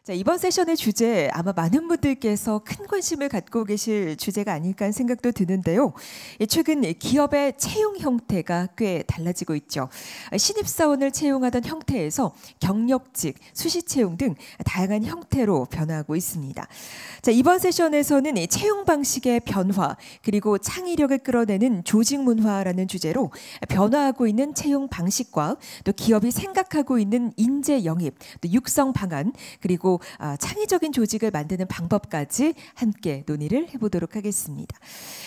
자, 이번 세션의 주제 아마 많은 분들께서 큰 관심을 갖고 계실 주제가 아닐까 하는 생각도 드는데요. 최근 기업의 채용 형태가 꽤 달라지고 있죠. 신입사원을 채용하던 형태에서 경력직, 수시채용 등 다양한 형태로 변화하고 있습니다. 자, 이번 세션에서는 이 채용 방식의 변화 그리고 창의력을 끌어내는 조직 문화라는 주제로 변화하고 있는 채용 방식과 또 기업이 생각하고 있는 인재 영입, 또 육성 방안 그리고 창의적인 조직을 만드는 방법까지 함께 논의를 해보도록 하겠습니다.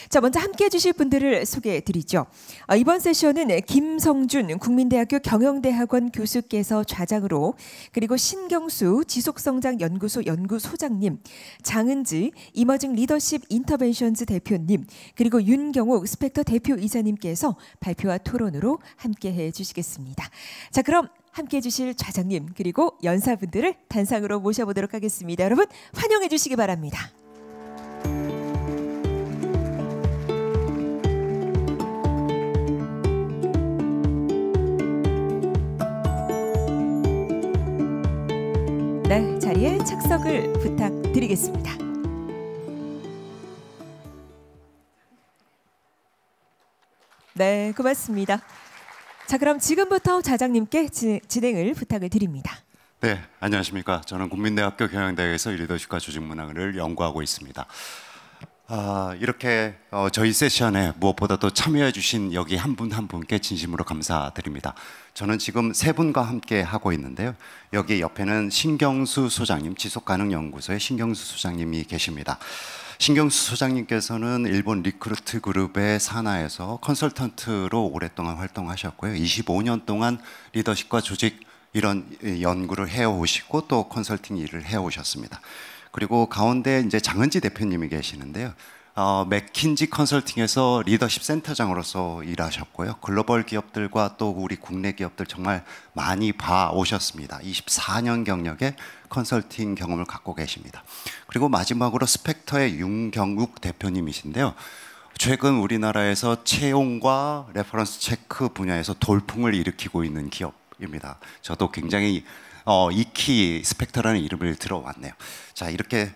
자, 먼저 함께해 주실 분들을 소개해 드리죠. 이번 세션은 김성준 국민대학교 경영대학원 교수께서 좌장으로, 그리고 신경수 지속성장연구소 연구소장님, 장은지 이머징 리더십 인터벤션즈 대표님, 그리고 윤경욱 스펙터 대표이사님께서 발표와 토론으로 함께해 주시겠습니다. 자, 그럼 함께해 주실 좌장님 그리고 연사분들을 단상으로 모셔보도록 하겠습니다. 여러분 환영해 주시기 바랍니다. 네, 자리에 착석을 부탁드리겠습니다. 네, 고맙습니다. 자, 그럼 지금부터 좌장님께 진행을 부탁을 드립니다. 네, 안녕하십니까. 저는 국민대학교 경영대학에서 리더십과 조직문화를 연구하고 있습니다. 이렇게 저희 세션에 무엇보다도 참여해 주신 여기 한 분 한 분께 진심으로 감사드립니다. 저는 지금 세 분과 함께 하고 있는데요. 여기 옆에는 신경수 소장님, 지속가능연구소의 신경수 소장님이 계십니다. 신경수 소장님께서는 일본 리크루트 그룹의 산하에서 컨설턴트로 오랫동안 활동하셨고요. 25년 동안 리더십과 조직 이런 연구를 해오시고 또 컨설팅 일을 해오셨습니다. 그리고 가운데 이제 장은지 대표님이 계시는데요. 맥킨지 컨설팅에서 리더십 센터장으로서 일하셨고요. 글로벌 기업들과 또 우리 국내 기업들 정말 많이 봐오셨습니다. 24년 경력의 컨설팅 경험을 갖고 계십니다. 그리고 마지막으로 스펙터의 윤경욱 대표님이신데요. 최근 우리나라에서 채용과 레퍼런스 체크 분야에서 돌풍을 일으키고 있는 기업입니다. 저도 굉장히 익히 스펙터라는 이름을 들어왔네요. 자, 이렇게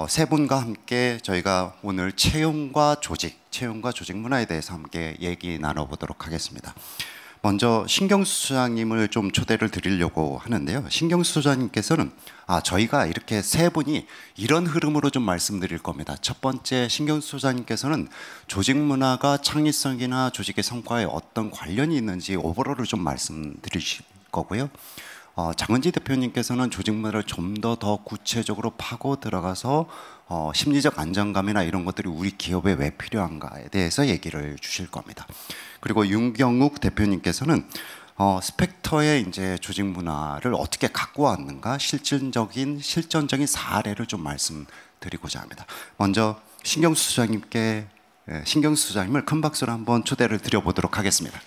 세 분과 함께 저희가 오늘 채용과 조직 문화에 대해서 함께 얘기 나눠보도록 하겠습니다. 먼저 신경수 소장님을 좀 초대를 드리려고 하는데요. 신경수 소장님께서는 저희가 이렇게 세 분이 이런 흐름으로 좀 말씀드릴 겁니다. 첫 번째, 신경수 소장님께서는 조직 문화가 창의성이나 조직의 성과에 어떤 관련이 있는지 오버롤을 좀 말씀드리실 거고요. 장은지 대표님께서는 조직 문화를 좀 더 구체적으로 파고 들어가서 심리적 안정감이나 이런 것들이 우리 기업에 왜 필요한가에 대해서 얘기를 주실 겁니다. 그리고 윤경욱 대표님께서는 스펙터의 이제 조직 문화를 어떻게 갖고 왔는가 실전적인 사례를 좀 말씀드리고자 합니다. 먼저 신경수 소장님을 큰 박수로 한번 초대를 드려보도록 하겠습니다.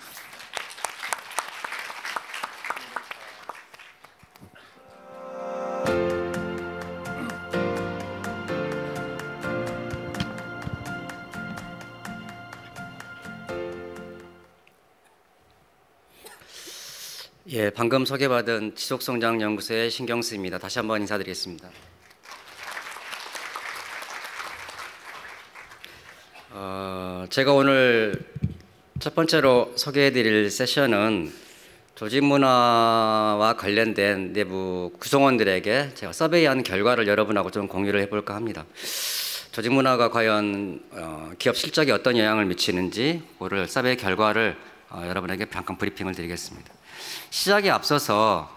예, 방금 소개받은 지속성장연구소의 신경수입니다. 다시 한번 인사드리겠습니다. 제가 오늘 첫 번째로 소개해드릴 세션은 조직 문화와 관련된 내부 구성원들에게 제가 서베이한 결과를 여러분하고 좀 공유를 해볼까 합니다. 조직 문화가 과연 기업 실적에 어떤 영향을 미치는지 그를 서베이 결과를 여러분에게 잠깐 브리핑을 드리겠습니다. 시작에 앞서서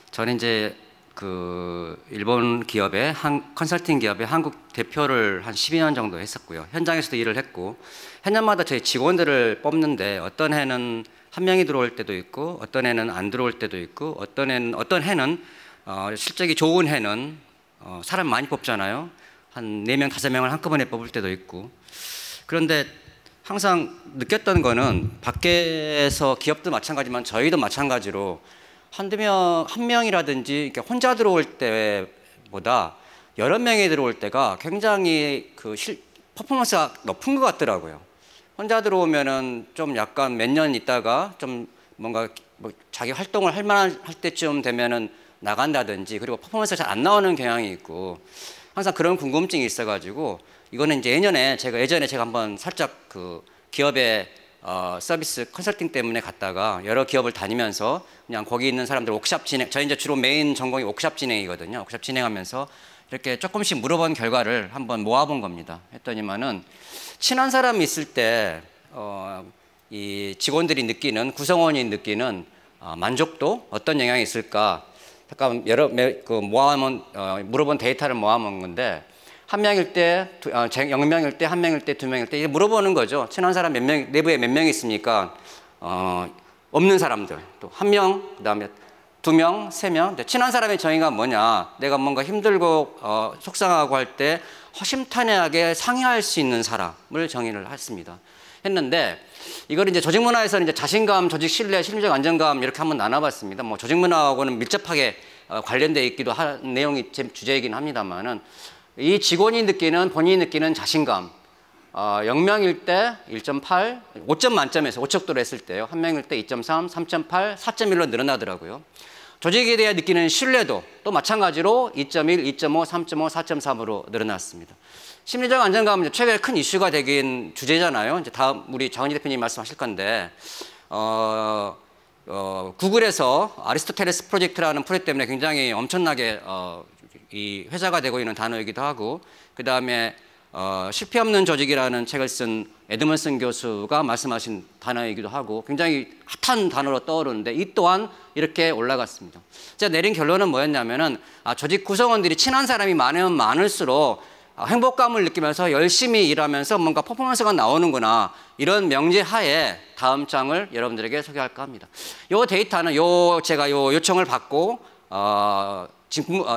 저는 이제 그 일본 기업의 컨설팅 기업의 한국 대표를 한 12년 정도 했었고요. 현장에서도 일을 했고 해년마다 저희 직원들을 뽑는데 어떤 해는 한 명이 들어올 때도 있고 어떤 해는 안 들어올 때도 있고 어떤 해는 실적이 좋은 해는 사람 많이 뽑잖아요. 한 4명, 5명을 한꺼번에 뽑을 때도 있고. 그런데 항상 느꼈던 거는 밖에서 기업도 마찬가지지만 저희도 마찬가지로 한 명이라든지 혼자 들어올 때보다 여러 명이 들어올 때가 굉장히 퍼포먼스가 높은 것 같더라고요. 혼자 들어오면은 좀 약간 몇 년 있다가 좀 뭔가 자기 활동을 할 만한 할 때쯤 되면은 나간다든지 그리고 퍼포먼스가 잘 안 나오는 경향이 있고 항상 그런 궁금증이 있어가지고 이거는 이제 예전에 제가 한번 살짝 그 기업의 서비스 컨설팅 때문에 갔다가 여러 기업을 다니면서 그냥 거기 있는 사람들 워크숍 진행, 저희 이제 주로 메인 전공이 워크숍 진행이거든요. 워크숍 진행하면서 이렇게 조금씩 물어본 결과를 한번 모아본 겁니다. 했더니만은 친한 사람이 있을 때 이 직원들이 느끼는, 구성원이 느끼는 만족도 어떤 영향이 있을까? 잠깐 물어본 데이터를 모아본 건데 한 명일 때, 0명일 때, 한 명일 때, 2명일 때 물어보는 거죠. 친한 사람 몇 명, 내부에 몇 명 있습니까? 없는 사람들, 또 1명, 그다음에 2명, 3명. 친한 사람의 정의가 뭐냐? 내가 뭔가 힘들고 속상하고 할 때 허심탄회하게 상의할 수 있는 사람을 정의를 했는데 이걸 이제 조직 문화에서는 이제 자신감, 조직 신뢰, 심리적 안정감 이렇게 한번 나눠봤습니다. 뭐 조직 문화하고는 밀접하게 관련돼 있기도 한 내용이 제 주제이긴 합니다만은 이 직원이 느끼는, 본인이 느끼는 자신감, 0명일 때 1.8, 5점 만점에서 5척도로 했을 때요. 1명일 때 2.3, 3.8, 4.1로 늘어나더라고요. 조직에 대해 느끼는 신뢰도 또 마찬가지로 2.1, 2.5, 3.5, 4.3으로 늘어났습니다. 심리적 안정감은 최근에 큰 이슈가 되긴 주제잖아요. 이제 다음 우리 장은희 대표님 말씀하실 건데, 구글에서 아리스토텔레스 프로젝트라는 프로젝트 때문에 굉장히 엄청나게 이 회자가 되고 있는 단어이기도 하고, 그 다음에 실패 없는 조직이라는 책을 쓴 에드먼슨 교수가 말씀하신 단어이기도 하고 굉장히 핫한 단어로 떠오르는데 이 또한 이렇게 올라갔습니다. 제가 내린 결론은 뭐였냐면은 조직 구성원들이 친한 사람이 많으면 많을수록 행복감을 느끼면서 열심히 일하면서 뭔가 퍼포먼스가 나오는구나, 이런 명제하에 다음 장을 여러분들에게 소개할까 합니다. 이 데이터는 제가 요청을 받고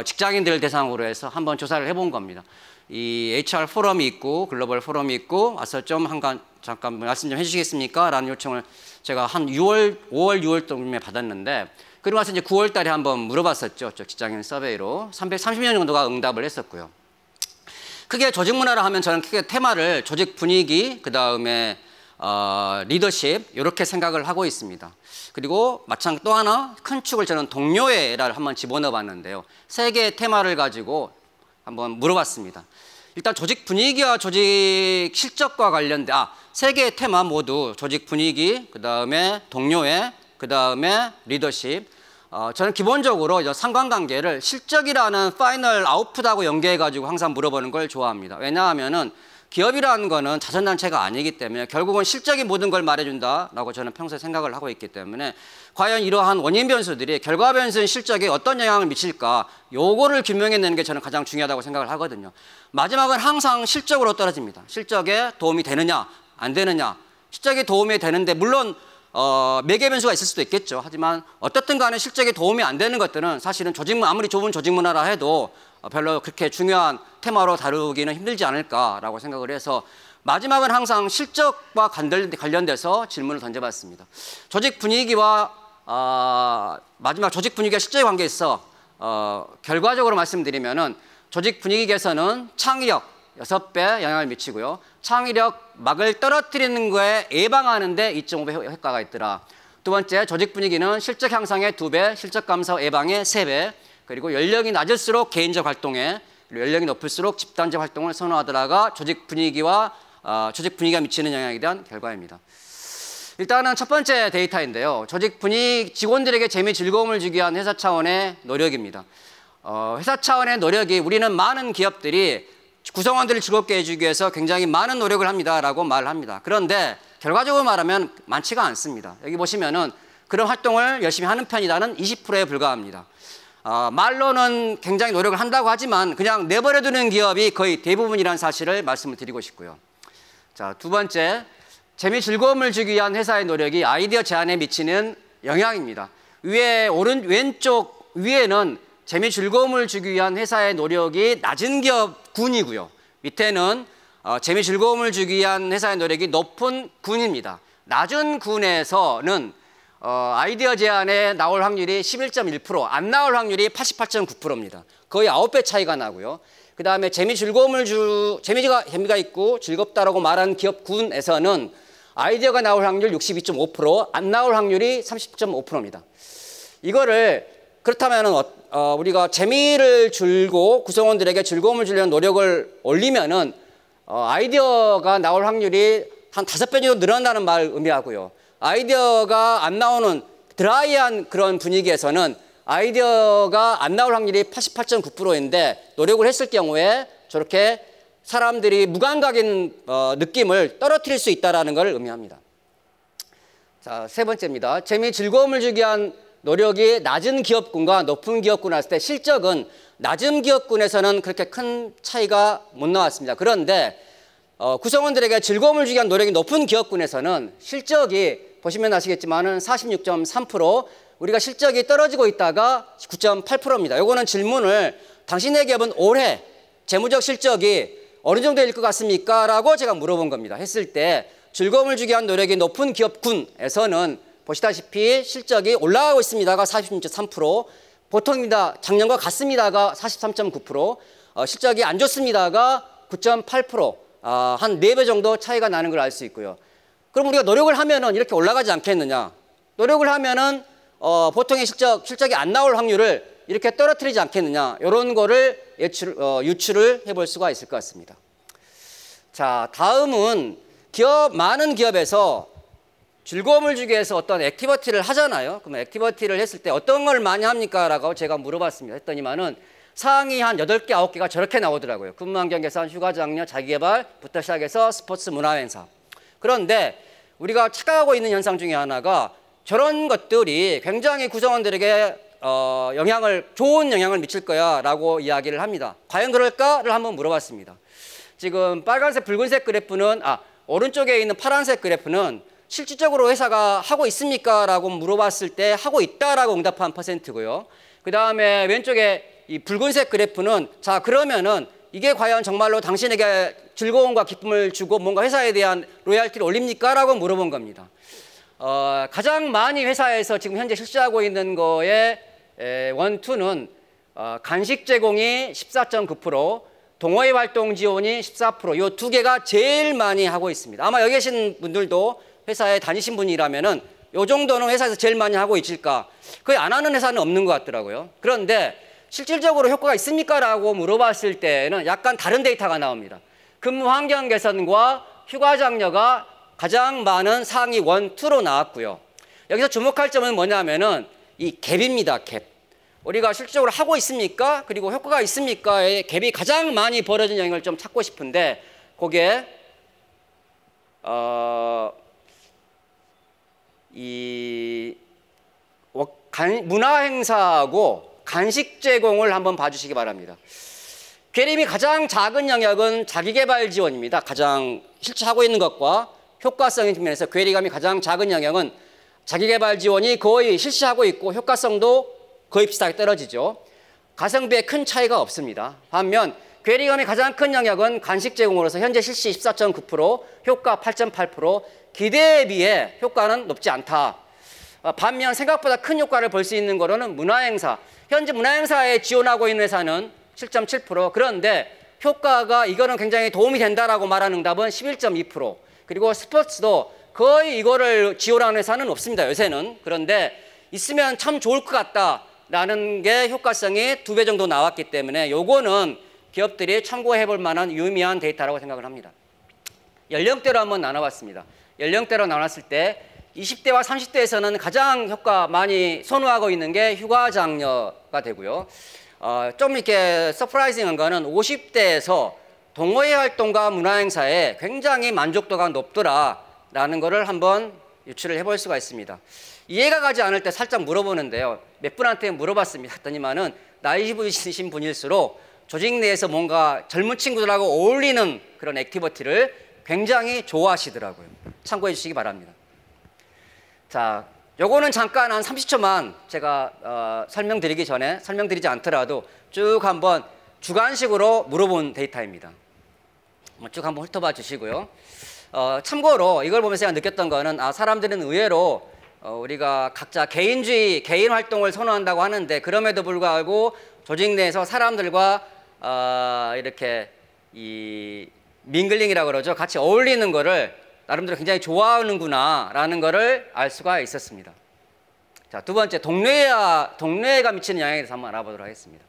직장인들 대상으로 해서 한번 조사를 해본 겁니다. 이 HR 포럼이 있고 글로벌 포럼이 있고 와서 좀 잠깐 말씀 좀 해주시겠습니까? 라는 요청을 제가 한 5월, 6월쯤에 받았는데, 그리고 와서 이제 9월 달에 한번 물어봤었죠. 직장인 서베이로 330명 정도가 응답을 했었고요. 크게 조직 문화를 하면 저는 크게 테마를 조직 분위기, 그 다음에 리더십 이렇게 생각을 하고 있습니다. 그리고 마찬가지 또 하나 큰 축을 저는 동료애를 한번 집어넣어 봤는데요. 3개의 테마를 가지고 한번 물어봤습니다. 일단 조직 분위기와 조직 실적과 관련된 3개의 테마 모두 조직 분위기, 그 다음에 동료애, 그 다음에 리더십. 저는 기본적으로 상관관계를 실적이라는 파이널 아웃풋하고 연계해가지고 항상 물어보는 걸 좋아합니다. 왜냐하면은 기업이라는 거는 자선단체가 아니기 때문에 결국은 실적이 모든 걸 말해준다라고 저는 평소에 생각을 하고 있기 때문에 과연 이러한 원인 변수들이 결과 변수인 실적에 어떤 영향을 미칠까, 요거를 규명해내는 게 저는 가장 중요하다고 생각을 하거든요. 마지막은 항상 실적으로 떨어집니다. 실적에 도움이 되느냐 안 되느냐. 실적에 도움이 되는데 물론 매개 변수가 있을 수도 있겠죠. 하지만 어떻든 간에 실적에 도움이 안 되는 것들은 사실은 아무리 좁은 조직 문화라 해도 별로 그렇게 중요한 테마로 다루기는 힘들지 않을까라고 생각을 해서 마지막은 항상 실적과 관련돼서 질문을 던져봤습니다. 조직 분위기와 마지막 조직 분위기와 실적의 관계에 있어 결과적으로 말씀드리면은 조직 분위기 개선은 창의력 6배 영향을 미치고요. 창의력 막을 떨어뜨리는 거에 예방하는 데 2.5배 효과가 있더라. 두 번째, 조직 분위기는 실적 향상에 2배, 실적 감소 예방에 3배, 그리고 연령이 낮을수록 개인적 활동에, 그리고 연령이 높을수록 집단적 활동을 선호하더라가 조직 분위기가 미치는 영향에 대한 결과입니다. 일단은 첫 번째 데이터인데요. 조직 분위기, 직원들에게 재미, 즐거움을 주기 위한 회사 차원의 노력입니다. 회사 차원의 노력이, 우리는 많은 기업들이 구성원들을 즐겁게 해주기 위해서 굉장히 많은 노력을 합니다라고 말을 합니다. 그런데 결과적으로 말하면 많지가 않습니다. 여기 보시면은 그런 활동을 열심히 하는 편이다는 20%에 불과합니다. 말로는 굉장히 노력을 한다고 하지만 그냥 내버려두는 기업이 거의 대부분이라는 사실을 말씀을 드리고 싶고요. 자, 두 번째, 재미 즐거움을 주기 위한 회사의 노력이 아이디어 제안에 미치는 영향입니다. 왼쪽 위에는 재미 즐거움을 주기 위한 회사의 노력이 낮은 기업군이고요. 밑에는 재미 즐거움을 주기 위한 회사의 노력이 높은 군입니다. 낮은 군에서는 아이디어 제안에 나올 확률이 11.1%, 안 나올 확률이 88.9%입니다. 거의 9배 차이가 나고요. 그 다음에 재미가 있고 즐겁다라고 말한 기업군에서는 아이디어가 나올 확률 62.5%, 안 나올 확률이 30.5%입니다. 이거를 그렇다면 우리가 재미를 줄고 구성원들에게 즐거움을 주려는 노력을 올리면은 아이디어가 나올 확률이 한 5배 정도 늘어난다는 말을 의미하고요. 아이디어가 안 나오는 드라이한 그런 분위기에서는 아이디어가 안 나올 확률이 88.9%인데 노력을 했을 경우에 저렇게 사람들이 무감각인 느낌을 떨어뜨릴 수 있다는 걸 의미합니다. 자, 세 번째입니다. 재미, 즐거움을 주기 위한 노력이 낮은 기업군과 높은 기업군 했을 때 실적은 낮은 기업군에서는 그렇게 큰 차이가 못 나왔습니다. 그런데 구성원들에게 즐거움을 주기 위한 노력이 높은 기업군에서는 실적이 보시면 아시겠지만은 46.3%, 우리가 실적이 떨어지고 있다가 9.8%입니다. 요거는 질문을 당신의 기업은 올해 재무적 실적이 어느 정도일 것 같습니까? 라고 제가 물어본 겁니다. 했을 때 즐거움을 주기 위한 노력이 높은 기업군에서는 보시다시피 실적이 올라가고 있습니다가 46.3%, 보통입니다. 작년과 같습니다가 43.9%, 실적이 안 좋습니다가 9.8%, 한 4배 정도 차이가 나는 걸 알 수 있고요. 그럼 우리가 노력을 하면은 이렇게 올라가지 않겠느냐? 노력을 하면은 보통의 실적이 안 나올 확률을 이렇게 떨어뜨리지 않겠느냐? 이런 거를 유추를 해볼 수가 있을 것 같습니다. 자, 다음은 많은 기업에서 즐거움을 주기 위해서 어떤 액티비티를 하잖아요. 그럼 액티비티를 했을 때 어떤 걸 많이 합니까? 라고 제가 물어봤습니다. 했더니만은 사항이 한 8개, 9개가 저렇게 나오더라고요. 근무환경 개선, 휴가 장려, 자기개발부터 시작해서 스포츠 문화행사. 그런데 우리가 착각하고 있는 현상 중에 하나가 저런 것들이 굉장히 구성원들에게 좋은 영향을 미칠 거야 라고 이야기를 합니다. 과연 그럴까를 한번 물어봤습니다. 지금 빨간색, 붉은색 그래프는 오른쪽에 있는 파란색 그래프는 실질적으로 회사가 하고 있습니까? 라고 물어봤을 때 하고 있다라고 응답한 퍼센트고요. 그 다음에 왼쪽에 이 붉은색 그래프는 자, 그러면은 이게 과연 정말로 당신에게 즐거움과 기쁨을 주고 뭔가 회사에 대한 로열티를 올립니까? 라고 물어본 겁니다. 가장 많이 회사에서 지금 현재 실시하고 있는 거에 원투는 간식 제공이 14.9%, 동호회 활동 지원이 14%, 이 두 개가 제일 많이 하고 있습니다. 아마 여기 계신 분들도 회사에 다니신 분이라면은 이 정도는 회사에서 제일 많이 하고 있을까? 거의 안 하는 회사는 없는 것 같더라고요. 그런데 실질적으로 효과가 있습니까? 라고 물어봤을 때는 약간 다른 데이터가 나옵니다. 근무 환경 개선과 휴가 장려가 가장 많은 상위 1, 2로 나왔고요. 여기서 주목할 점은 뭐냐면은 이 갭입니다. 갭. 우리가 실질적으로 하고 있습니까? 그리고 효과가 있습니까?의 갭이 가장 많이 벌어진 영역을 좀 찾고 싶은데 그게 문화행사하고 간식 제공을 한번 봐주시기 바랍니다. 괴림이 가장 작은 영역은 자기개발 지원입니다. 가장 실제 하고 있는 것과 효과성의 측면에서 괴리감이 가장 작은 영역은 자기개발 지원이 거의 실시하고 있고 효과성도 거의 비슷하게 떨어지죠. 가성비에 큰 차이가 없습니다. 반면 괴리감이 가장 큰 영역은 간식 제공으로서 현재 실시 14.9%, 효과 8.8%, 기대에 비해 효과는 높지 않다. 반면 생각보다 큰 효과를 볼 수 있는 거로는 문화행사. 현재 문화행사에 지원하고 있는 회사는 7.7%, 그런데 효과가 이거는 굉장히 도움이 된다라고 말하는 응답은 11.2%, 그리고 스포츠도 거의 이거를 지원하는 회사는 없습니다. 요새는. 그런데 있으면 참 좋을 것 같다라는 게 효과성이 2배 정도 나왔기 때문에 요거는 기업들이 참고해 볼 만한 유의미한 데이터라고 생각을 합니다. 연령대로 한번 나눠봤습니다. 연령대로 나눴을 때 20대와 30대에서는 가장 효과 많이 선호하고 있는 게 휴가 장려가 되고요. 좀 이렇게 서프라이징한 거는 50대에서 동호회 활동과 문화행사에 굉장히 만족도가 높더라라는 거를 한번 유추를 해볼 수가 있습니다. 이해가 가지 않을 때 살짝 물어보는데요. 몇 분한테 물어봤습니다. 했더니만은 나이 있으신 분일수록 조직 내에서 뭔가 젊은 친구들하고 어울리는 그런 액티비티를 굉장히 좋아하시더라고요. 참고해 주시기 바랍니다. 자, 요거는 잠깐 한 30초만 제가 설명드리지 않더라도 쭉 한번 주관식으로 물어본 데이터입니다. 쭉 한번 훑어봐 주시고요. 참고로 이걸 보면서 제가 느꼈던 거는 사람들은 의외로 우리가 각자 개인주의, 개인 활동을 선호한다고 하는데 그럼에도 불구하고 조직 내에서 사람들과 이렇게 이 밍글링이라고 그러죠. 같이 어울리는 거를 나름대로 굉장히 좋아하는구나 라는 거를 알 수가 있었습니다. 자, 두 번째 동료애가 미치는 영향에 대해서 한번 알아보도록 하겠습니다.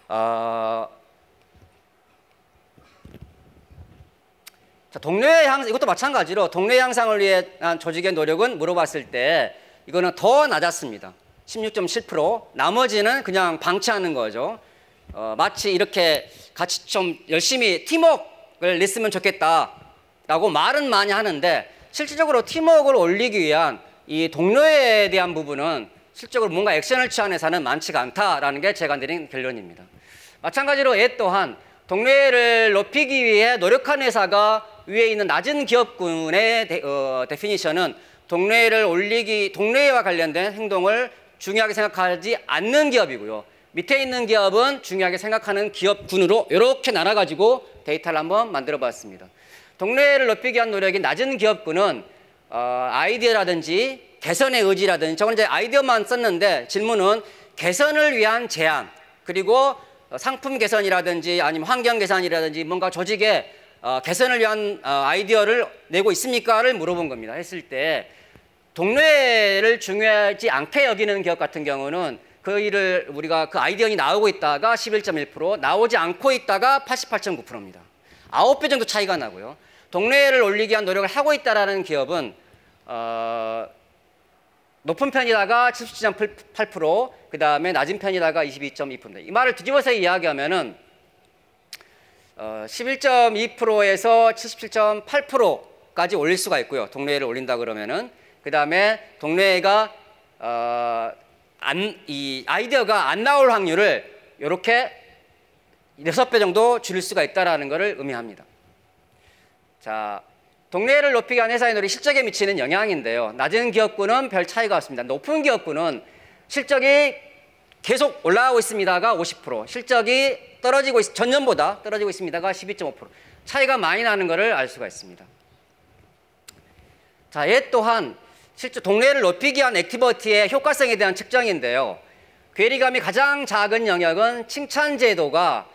자, 동료애 향상, 이것도 마찬가지로 동료애 향상을 위한 조직의 노력은 물어봤을 때 이거는 더 낮았습니다. 16.7%. 나머지는 그냥 방치하는 거죠. 마치 이렇게 같이 좀 열심히 팀워크를 냈으면 좋겠다라고 말은 많이 하는데 실질적으로 팀워크를 올리기 위한 이 동료애에 대한 부분은 실적으로 뭔가 액션을 취한 회사는 많지가 않다라는 게 제가 내린 결론입니다. 마찬가지로 애 또한 동료애를 높이기 위해 노력한 회사가 위에 있는 낮은 기업군의 데피니션은 동료애와 관련된 행동을 중요하게 생각하지 않는 기업이고요. 밑에 있는 기업은 중요하게 생각하는 기업군으로 이렇게 나눠가지고 데이터를 한번 만들어 봤습니다. 동료애를 높이기 위한 노력이 낮은 기업군은 아이디어라든지 개선의 의지라든지, 저건 이제 아이디어만 썼는데 질문은 개선을 위한 제안, 그리고 상품 개선이라든지 아니면 환경 개선이라든지 뭔가 조직의 개선을 위한 아이디어를 내고 있습니까를 물어본 겁니다. 했을 때 동료애를 중요하지 않게 여기는 기업 같은 경우는 그 일을 우리가 그 아이디어가 나오고 있다가 11.1%, 나오지 않고 있다가 88.9%입니다. 9배 정도 차이가 나고요. 동료애를 올리기 위한 노력을 하고 있다라는 기업은 높은 편이다가 77.8%, 그 다음에 낮은 편이다가 22.2%입니다. 이 말을 뒤집어서 이야기하면은 11.2%에서 77.8%까지 올릴 수가 있고요. 동료애를 올린다 그러면은. 그 다음에 동료애가 이 아이디어가 안 나올 확률을 이렇게 6배 정도 줄일 수가 있다는 것을 의미합니다. 자, 동료애를 높이기 위한 회사의 노력이 실적에 미치는 영향인데요. 낮은 기업군은 별 차이가 없습니다. 높은 기업군은 실적이 계속 올라가고 있습니다가 50%, 실적이 전년보다 떨어지고 있습니다가 12.5%, 차이가 많이 나는 것을 알 수가 있습니다. 자, 얘 또한 실제 동료애를 높이기 위한 액티비티의 효과성에 대한 측정인데요. 괴리감이 가장 작은 영역은 칭찬 제도가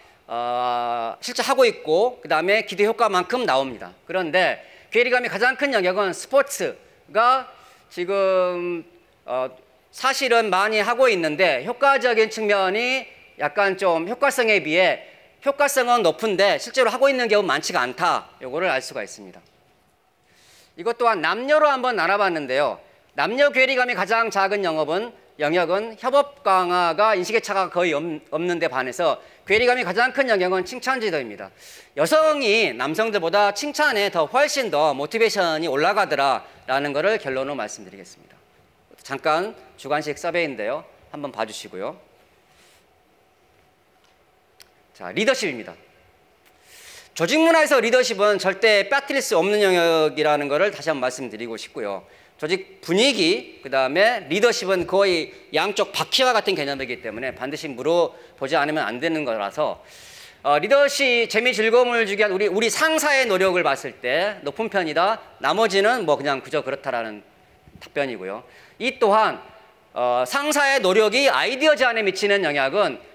실제 하고 있고 그 다음에 기대 효과만큼 나옵니다. 그런데 괴리감이 가장 큰 영역은 스포츠가 지금 사실은 많이 하고 있는데 효과적인 측면이 약간 좀 효과성에 비해 효과성은 높은데 실제로 하고 있는 경우는 많지가 않다. 요거를 알 수가 있습니다. 이것 또한 남녀로 한번 나눠봤는데요. 남녀 괴리감이 가장 작은 영역은 협업 강화가 인식의 차가 거의 없는 데 반해서 괴리감이 가장 큰 영역은 칭찬 지도입니다. 여성이 남성들보다 칭찬에 훨씬 더 모티베이션이 올라가더라라는 것을 결론으로 말씀드리겠습니다. 잠깐 주관식 서베이인데요. 한번 봐주시고요. 자, 리더십입니다. 조직 문화에서 리더십은 절대 빠뜨릴 수 없는 영역이라는 것을 다시 한번 말씀드리고 싶고요. 조직 분위기, 그 다음에 리더십은 거의 양쪽 바퀴와 같은 개념이기 때문에 반드시 물어보지 않으면 안 되는 거라서 리더십, 재미, 즐거움을 주기 위한 우리 상사의 노력을 봤을 때 높은 편이다. 나머지는 뭐 그냥 그저 그렇다라는 답변이고요. 이 또한 상사의 노력이 아이디어 제안에 미치는 영향은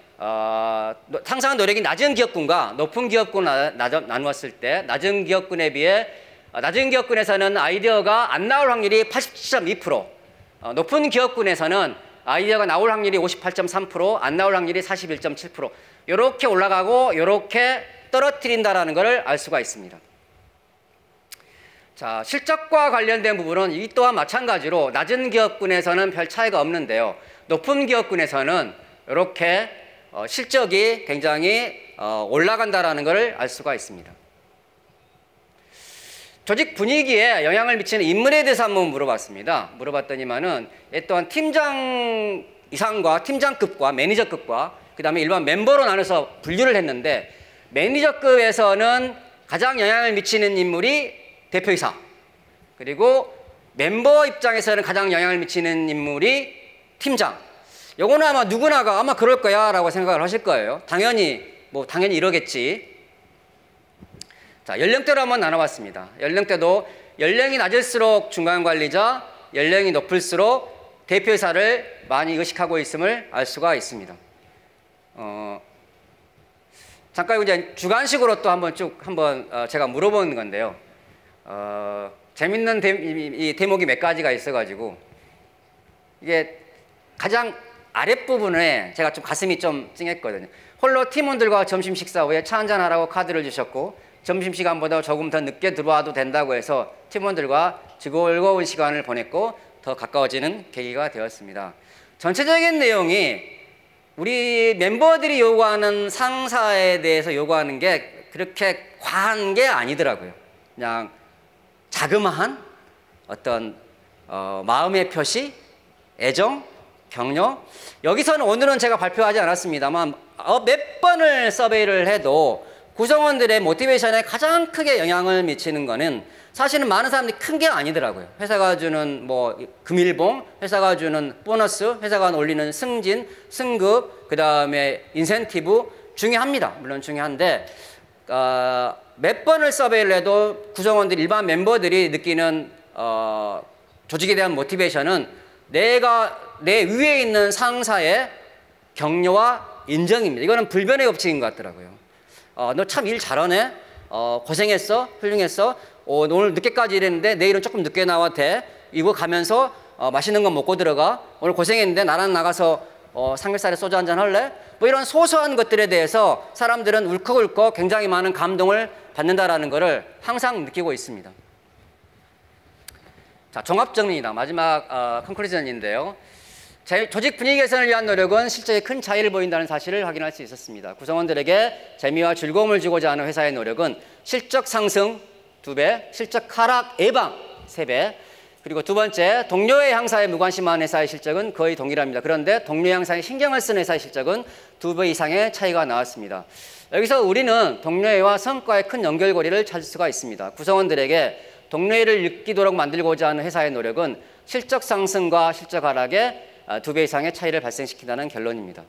상상한 노력이 낮은 기업군과 높은 기업군 나누었을 때 낮은 기업군에 비해 낮은 기업군에서는 아이디어가 안 나올 확률이 87.2%, 높은 기업군에서는 아이디어가 나올 확률이 58.3%, 안 나올 확률이 41.7%, 이렇게 올라가고 이렇게 떨어뜨린다라는 것을 알 수가 있습니다. 자, 실적과 관련된 부분은 이 또한 마찬가지로 낮은 기업군에서는 별 차이가 없는데요. 높은 기업군에서는 이렇게 실적이 굉장히 올라간다라는 것을 알 수가 있습니다. 조직 분위기에 영향을 미치는 인물에 대해서 한번 물어봤습니다. 물어봤더니만은 또한 팀장 이상과 팀장급과 매니저급과 그 다음에 일반 멤버로 나눠서 분류를 했는데 매니저급에서는 가장 영향을 미치는 인물이 대표이사, 그리고 멤버 입장에서는 가장 영향을 미치는 인물이 팀장. 요거는 아마 누구나가 아마 그럴 거야 라고 생각을 하실 거예요. 당연히 이러겠지. 자, 연령대로 한번 나눠봤습니다. 연령대도 연령이 낮을수록 중간관리자, 연령이 높을수록 대표이사를 많이 의식하고 있음을 알 수가 있습니다. 잠깐 이제 주관식으로 또 한번 제가 물어보는 건데요. 재밌는 이 대목이 몇 가지가 있어가지고 이게 가장 아랫부분에 제가 좀 가슴이 좀 찡했거든요. 홀로 팀원들과 점심 식사 후에 차 한잔하라고 카드를 주셨고 점심시간보다 조금 더 늦게 들어와도 된다고 해서 팀원들과 즐거운 시간을 보냈고 더 가까워지는 계기가 되었습니다. 전체적인 내용이 우리 멤버들이 요구하는 상사에 대해서 요구하는 게 그렇게 과한 게 아니더라고요. 그냥 자그마한 어떤 마음의 표시, 애정, 격려. 여기서는 오늘은 제가 발표하지 않았습니다만 몇 번을 서베이를 해도 구성원들의 모티베이션에 가장 크게 영향을 미치는 거는 사실은 많은 사람들이 큰 게 아니더라고요. 회사가 주는 뭐 금일봉, 회사가 주는 보너스, 회사가 올리는 승진, 승급, 그 다음에 인센티브 중요합니다. 물론 중요한데 몇 번을 서베이를 해도 구성원들 일반 멤버들이 느끼는 조직에 대한 모티베이션은 내 위에 있는 상사의 격려와 인정입니다. 이거는 불변의 법칙인 것 같더라고요. 너 참 일 잘하네. 고생했어. 훌륭했어. 오늘 늦게까지 일했는데 내일은 조금 늦게 나와도 돼. 이거 가면서 맛있는 거 먹고 들어가. 오늘 고생했는데 나랑 나가서 삼겹살에 소주 한잔 할래? 뭐 이런 소소한 것들에 대해서 사람들은 울컥울컥 굉장히 많은 감동을 받는다라는 것을 항상 느끼고 있습니다. 자, 종합정리입니다. 마지막 컨클루전인데요. 조직 분위기 개선을 위한 노력은 실제 큰 차이를 보인다는 사실을 확인할 수 있었습니다. 구성원들에게 재미와 즐거움을 주고자 하는 회사의 노력은 실적 상승 2배, 실적 하락 예방 3배, 그리고 두 번째, 동료의 향사에 무관심한 회사의 실적은 거의 동일합니다. 그런데 동료 향사에 신경을 쓴 회사의 실적은 2배 이상의 차이가 나왔습니다. 여기서 우리는 동료회와 성과의 큰 연결고리를 찾을 수가 있습니다. 구성원들에게 동료회를 느끼도록 만들고자 하는 회사의 노력은 실적 상승과 실적 하락에 2배 이상의 차이를 발생시킨다는 결론입니다.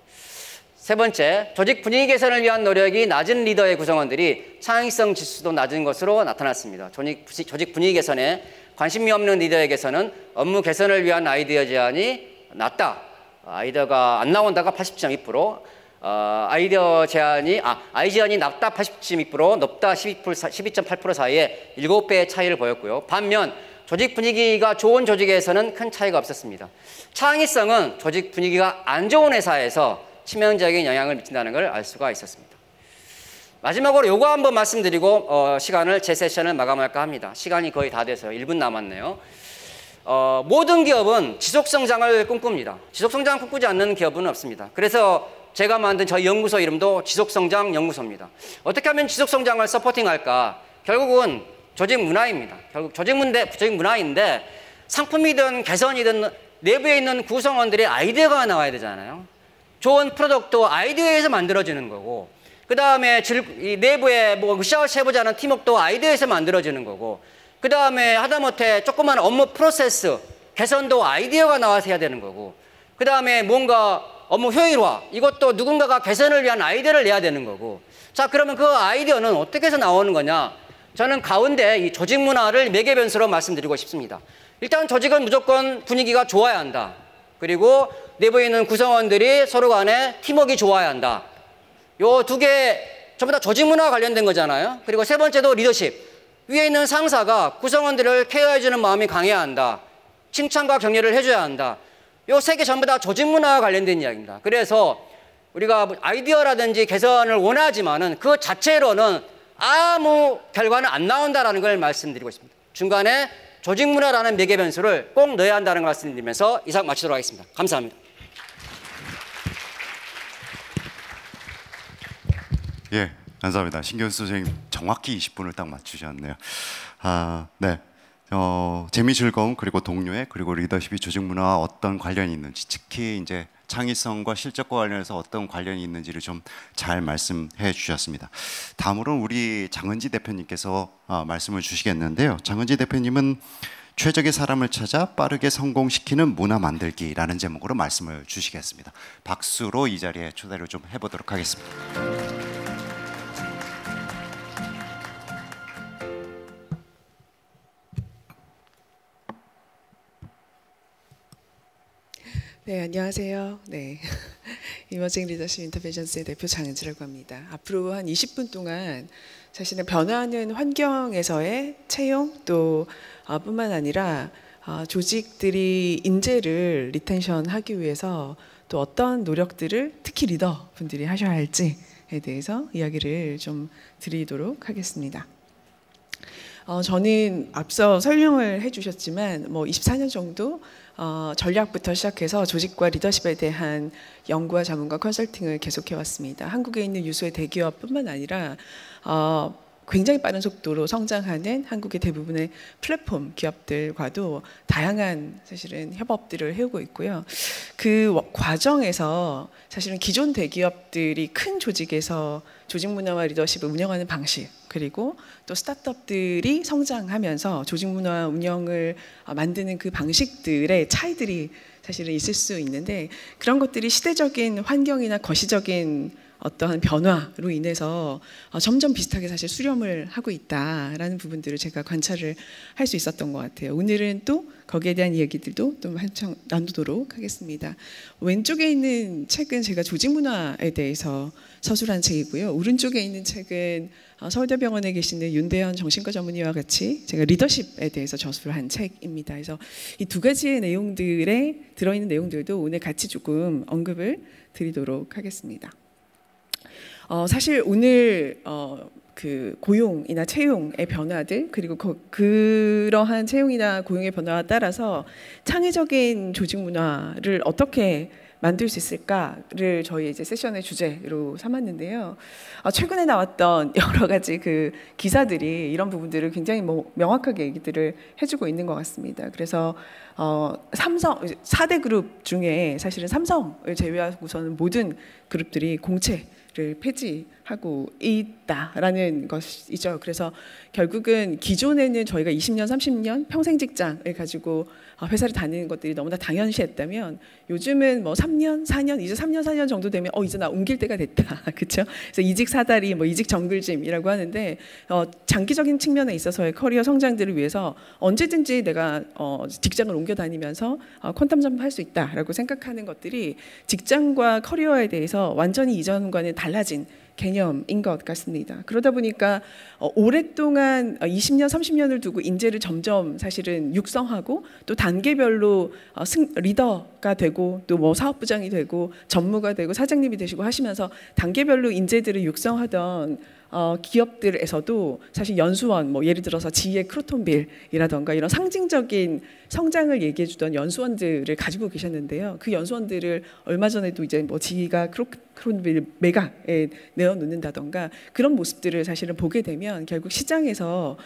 세 번째, 조직 분위기 개선을 위한 노력이 낮은 리더의 구성원들이 창의성 지수도 낮은 것으로 나타났습니다. 조직 분위기 개선에 관심이 없는 리더에게서는 업무 개선을 위한 아이디어 제안이 낮다. 아이디어가 안 나온다가 80.2%, 아이디어 제안이 낮다 80.2%, 높다 12.8% 사이에 7배의 차이를 보였고요. 반면 조직 분위기가 좋은 조직에서는 큰 차이가 없었습니다. 창의성은 조직 분위기가 안 좋은 회사에서 치명적인 영향을 미친다는 걸 알 수가 있었습니다. 마지막으로 요거 한번 말씀드리고 제 세션을 마감할까 합니다. 시간이 거의 다 돼서 1분 남았네요. 모든 기업은 지속성장을 꿈꿉니다. 지속성장을 꿈꾸지 않는 기업은 없습니다. 그래서 제가 만든 저희 연구소 이름도 지속성장연구소입니다. 어떻게 하면 지속성장을 서포팅할까? 결국은 조직 문화입니다. 결국 조직 문화인데 상품이든 개선이든 내부에 있는 구성원들의 아이디어가 나와야 되잖아요. 좋은 프로덕트 아이디어에서 만들어지는 거고, 그 다음에 내부에 뭐 으쌰으쌰 해보자 하는 팀워크도 아이디어에서 만들어지는 거고, 그 다음에 하다못해 조그만 업무 프로세스 개선도 아이디어가 나와서 해야 되는 거고, 그 다음에 뭔가 업무 효율화, 이것도 누군가가 개선을 위한 아이디어를 내야 되는 거고. 자, 그러면 그 아이디어는 어떻게 해서 나오는 거냐? 저는 가운데 이 조직 문화를 매개 변수로 말씀드리고 싶습니다. 일단 조직은 무조건 분위기가 좋아야 한다. 그리고 내부에 있는 구성원들이 서로 간에 팀워크가 좋아야 한다. 요 두 개 전부 다 조직 문화와 관련된 거잖아요. 그리고 세 번째도 리더십. 위에 있는 상사가 구성원들을 케어해주는 마음이 강해야 한다. 칭찬과 격려를 해줘야 한다. 요 세 개 전부 다 조직 문화와 관련된 이야기입니다. 그래서 우리가 아이디어라든지 개선을 원하지만은 그 자체로는 아무 결과는 안 나온다라는 걸 말씀드리고 있습니다. 중간에 조직 문화라는 매개 변수를 꼭 넣어야 한다는 걸 말씀드리면서 이상 마치도록 하겠습니다. 감사합니다. 예, 감사합니다. 신경수 선생님 정확히 20분을 딱 맞추셨네요. 네. 재미, 즐거움, 그리고 동료애, 그리고 리더십이 조직 문화와 어떤 관련이 있는지, 특히 이제 창의성과 실적과 관련해서 어떤 관련이 있는지를 좀 잘 말씀해 주셨습니다. 다음으로는 우리 장은지 대표님께서 말씀을 주시겠는데요. 장은지 대표님은 최적의 사람을 찾아 빠르게 성공시키는 문화 만들기라는 제목으로 말씀을 주시겠습니다. 박수로 이 자리에 초대를 좀 해보도록 하겠습니다. 네, 안녕하세요. 네, 이머징 리더십 인터벤션스의 대표 장은지라고 합니다. 앞으로 한 20분 동안 자신의 변화하는 환경에서의 채용 또 뿐만 아니라 조직들이 인재를 리텐션하기 위해서 또 어떤 노력들을 특히 리더분들이 하셔야 할지에 대해서 이야기를 좀 드리도록 하겠습니다. 저는 앞서 설명을 해주셨지만 24년 정도 전략부터 시작해서 조직과 리더십에 대한 연구와 자문과 컨설팅을 계속해 왔습니다. 한국에 있는 유수의 대기업뿐만 아니라 굉장히 빠른 속도로 성장하는 한국의 대부분의 플랫폼 기업들과도 다양한 사실은 협업들을 해오고 있고요. 그 과정에서 사실은 기존 대기업들이 큰 조직에서 조직 문화와 리더십을 운영하는 방식, 그리고 또 스타트업들이 성장하면서 조직 문화 운영을 만드는 그 방식들의 차이들이 사실은 있을 수 있는데, 그런 것들이 시대적인 환경이나 거시적인 어떠한 변화로 인해서 점점 비슷하게 사실 수렴을 하고 있다라는 부분들을 제가 관찰을 할 수 있었던 것 같아요. 오늘은 또 거기에 대한 이야기들도 좀 한참 나누도록 하겠습니다. 왼쪽에 있는 책은 제가 조직 문화에 대해서 서술한 책이고요. 오른쪽에 있는 책은 서울대병원에 계시는 윤대현 정신과 전문의와 같이 제가 리더십에 대해서 저술한 책입니다. 그래서 이 두 가지의 내용들에 들어있는 내용들도 오늘 같이 조금 언급을 드리도록 하겠습니다. 사실 오늘 그 고용이나 채용의 변화들, 그리고 그러한 채용이나 고용의 변화에 따라서 창의적인 조직 문화를 어떻게 만들 수 있을까를 저희 이제 세션의 주제로 삼았는데요. 최근에 나왔던 여러 가지 그 기사들이 이런 부분들을 굉장히 명확하게 얘기들을 해주고 있는 것 같습니다. 그래서 삼성 4대 그룹 중에 사실은 삼성을 제외하고서는 모든 그룹들이 공채를 폐지하고 있다라는 것이죠. 그래서 결국은 기존에는 저희가 20년, 30년 평생 직장을 가지고 회사를 다니는 것들이 너무나 당연시했다면, 요즘은 3년, 4년, 이제 3년, 4년 정도 되면 이제 나 옮길 때가 됐다. 그렇죠? 그래서 이직 사다리, 이직 정글짐이라고 하는데, 장기적인 측면에 있어서의 커리어 성장들을 위해서 언제든지 내가 직장을 옮겨 다니면서 퀀텀 점프할 수 있다라고 생각하는 것들이 직장과 커리어에 대해서 완전히 이전과는 달라진 개념인 것 같습니다. 그러다 보니까 오랫동안 20년, 30년을 두고 인재를 점점 사실은 육성하고 또 단계별로 리더가 되고 또 사업부장이 되고 전무가 되고 사장님이 되시고 하시면서 단계별로 인재들을 육성하던 기업들에서도 사실 연수원, 예를 들어서 지의 크로톤빌이라던가 이런 상징적인 성장을 얘기해 주던 연수원들을 가지고 계셨는데요. 그 연수원들을 얼마 전에도 이제 지가 크로톤빌 매각에 내어놓는다던가 그런 모습들을 사실은 보게 되면 결국 시장에서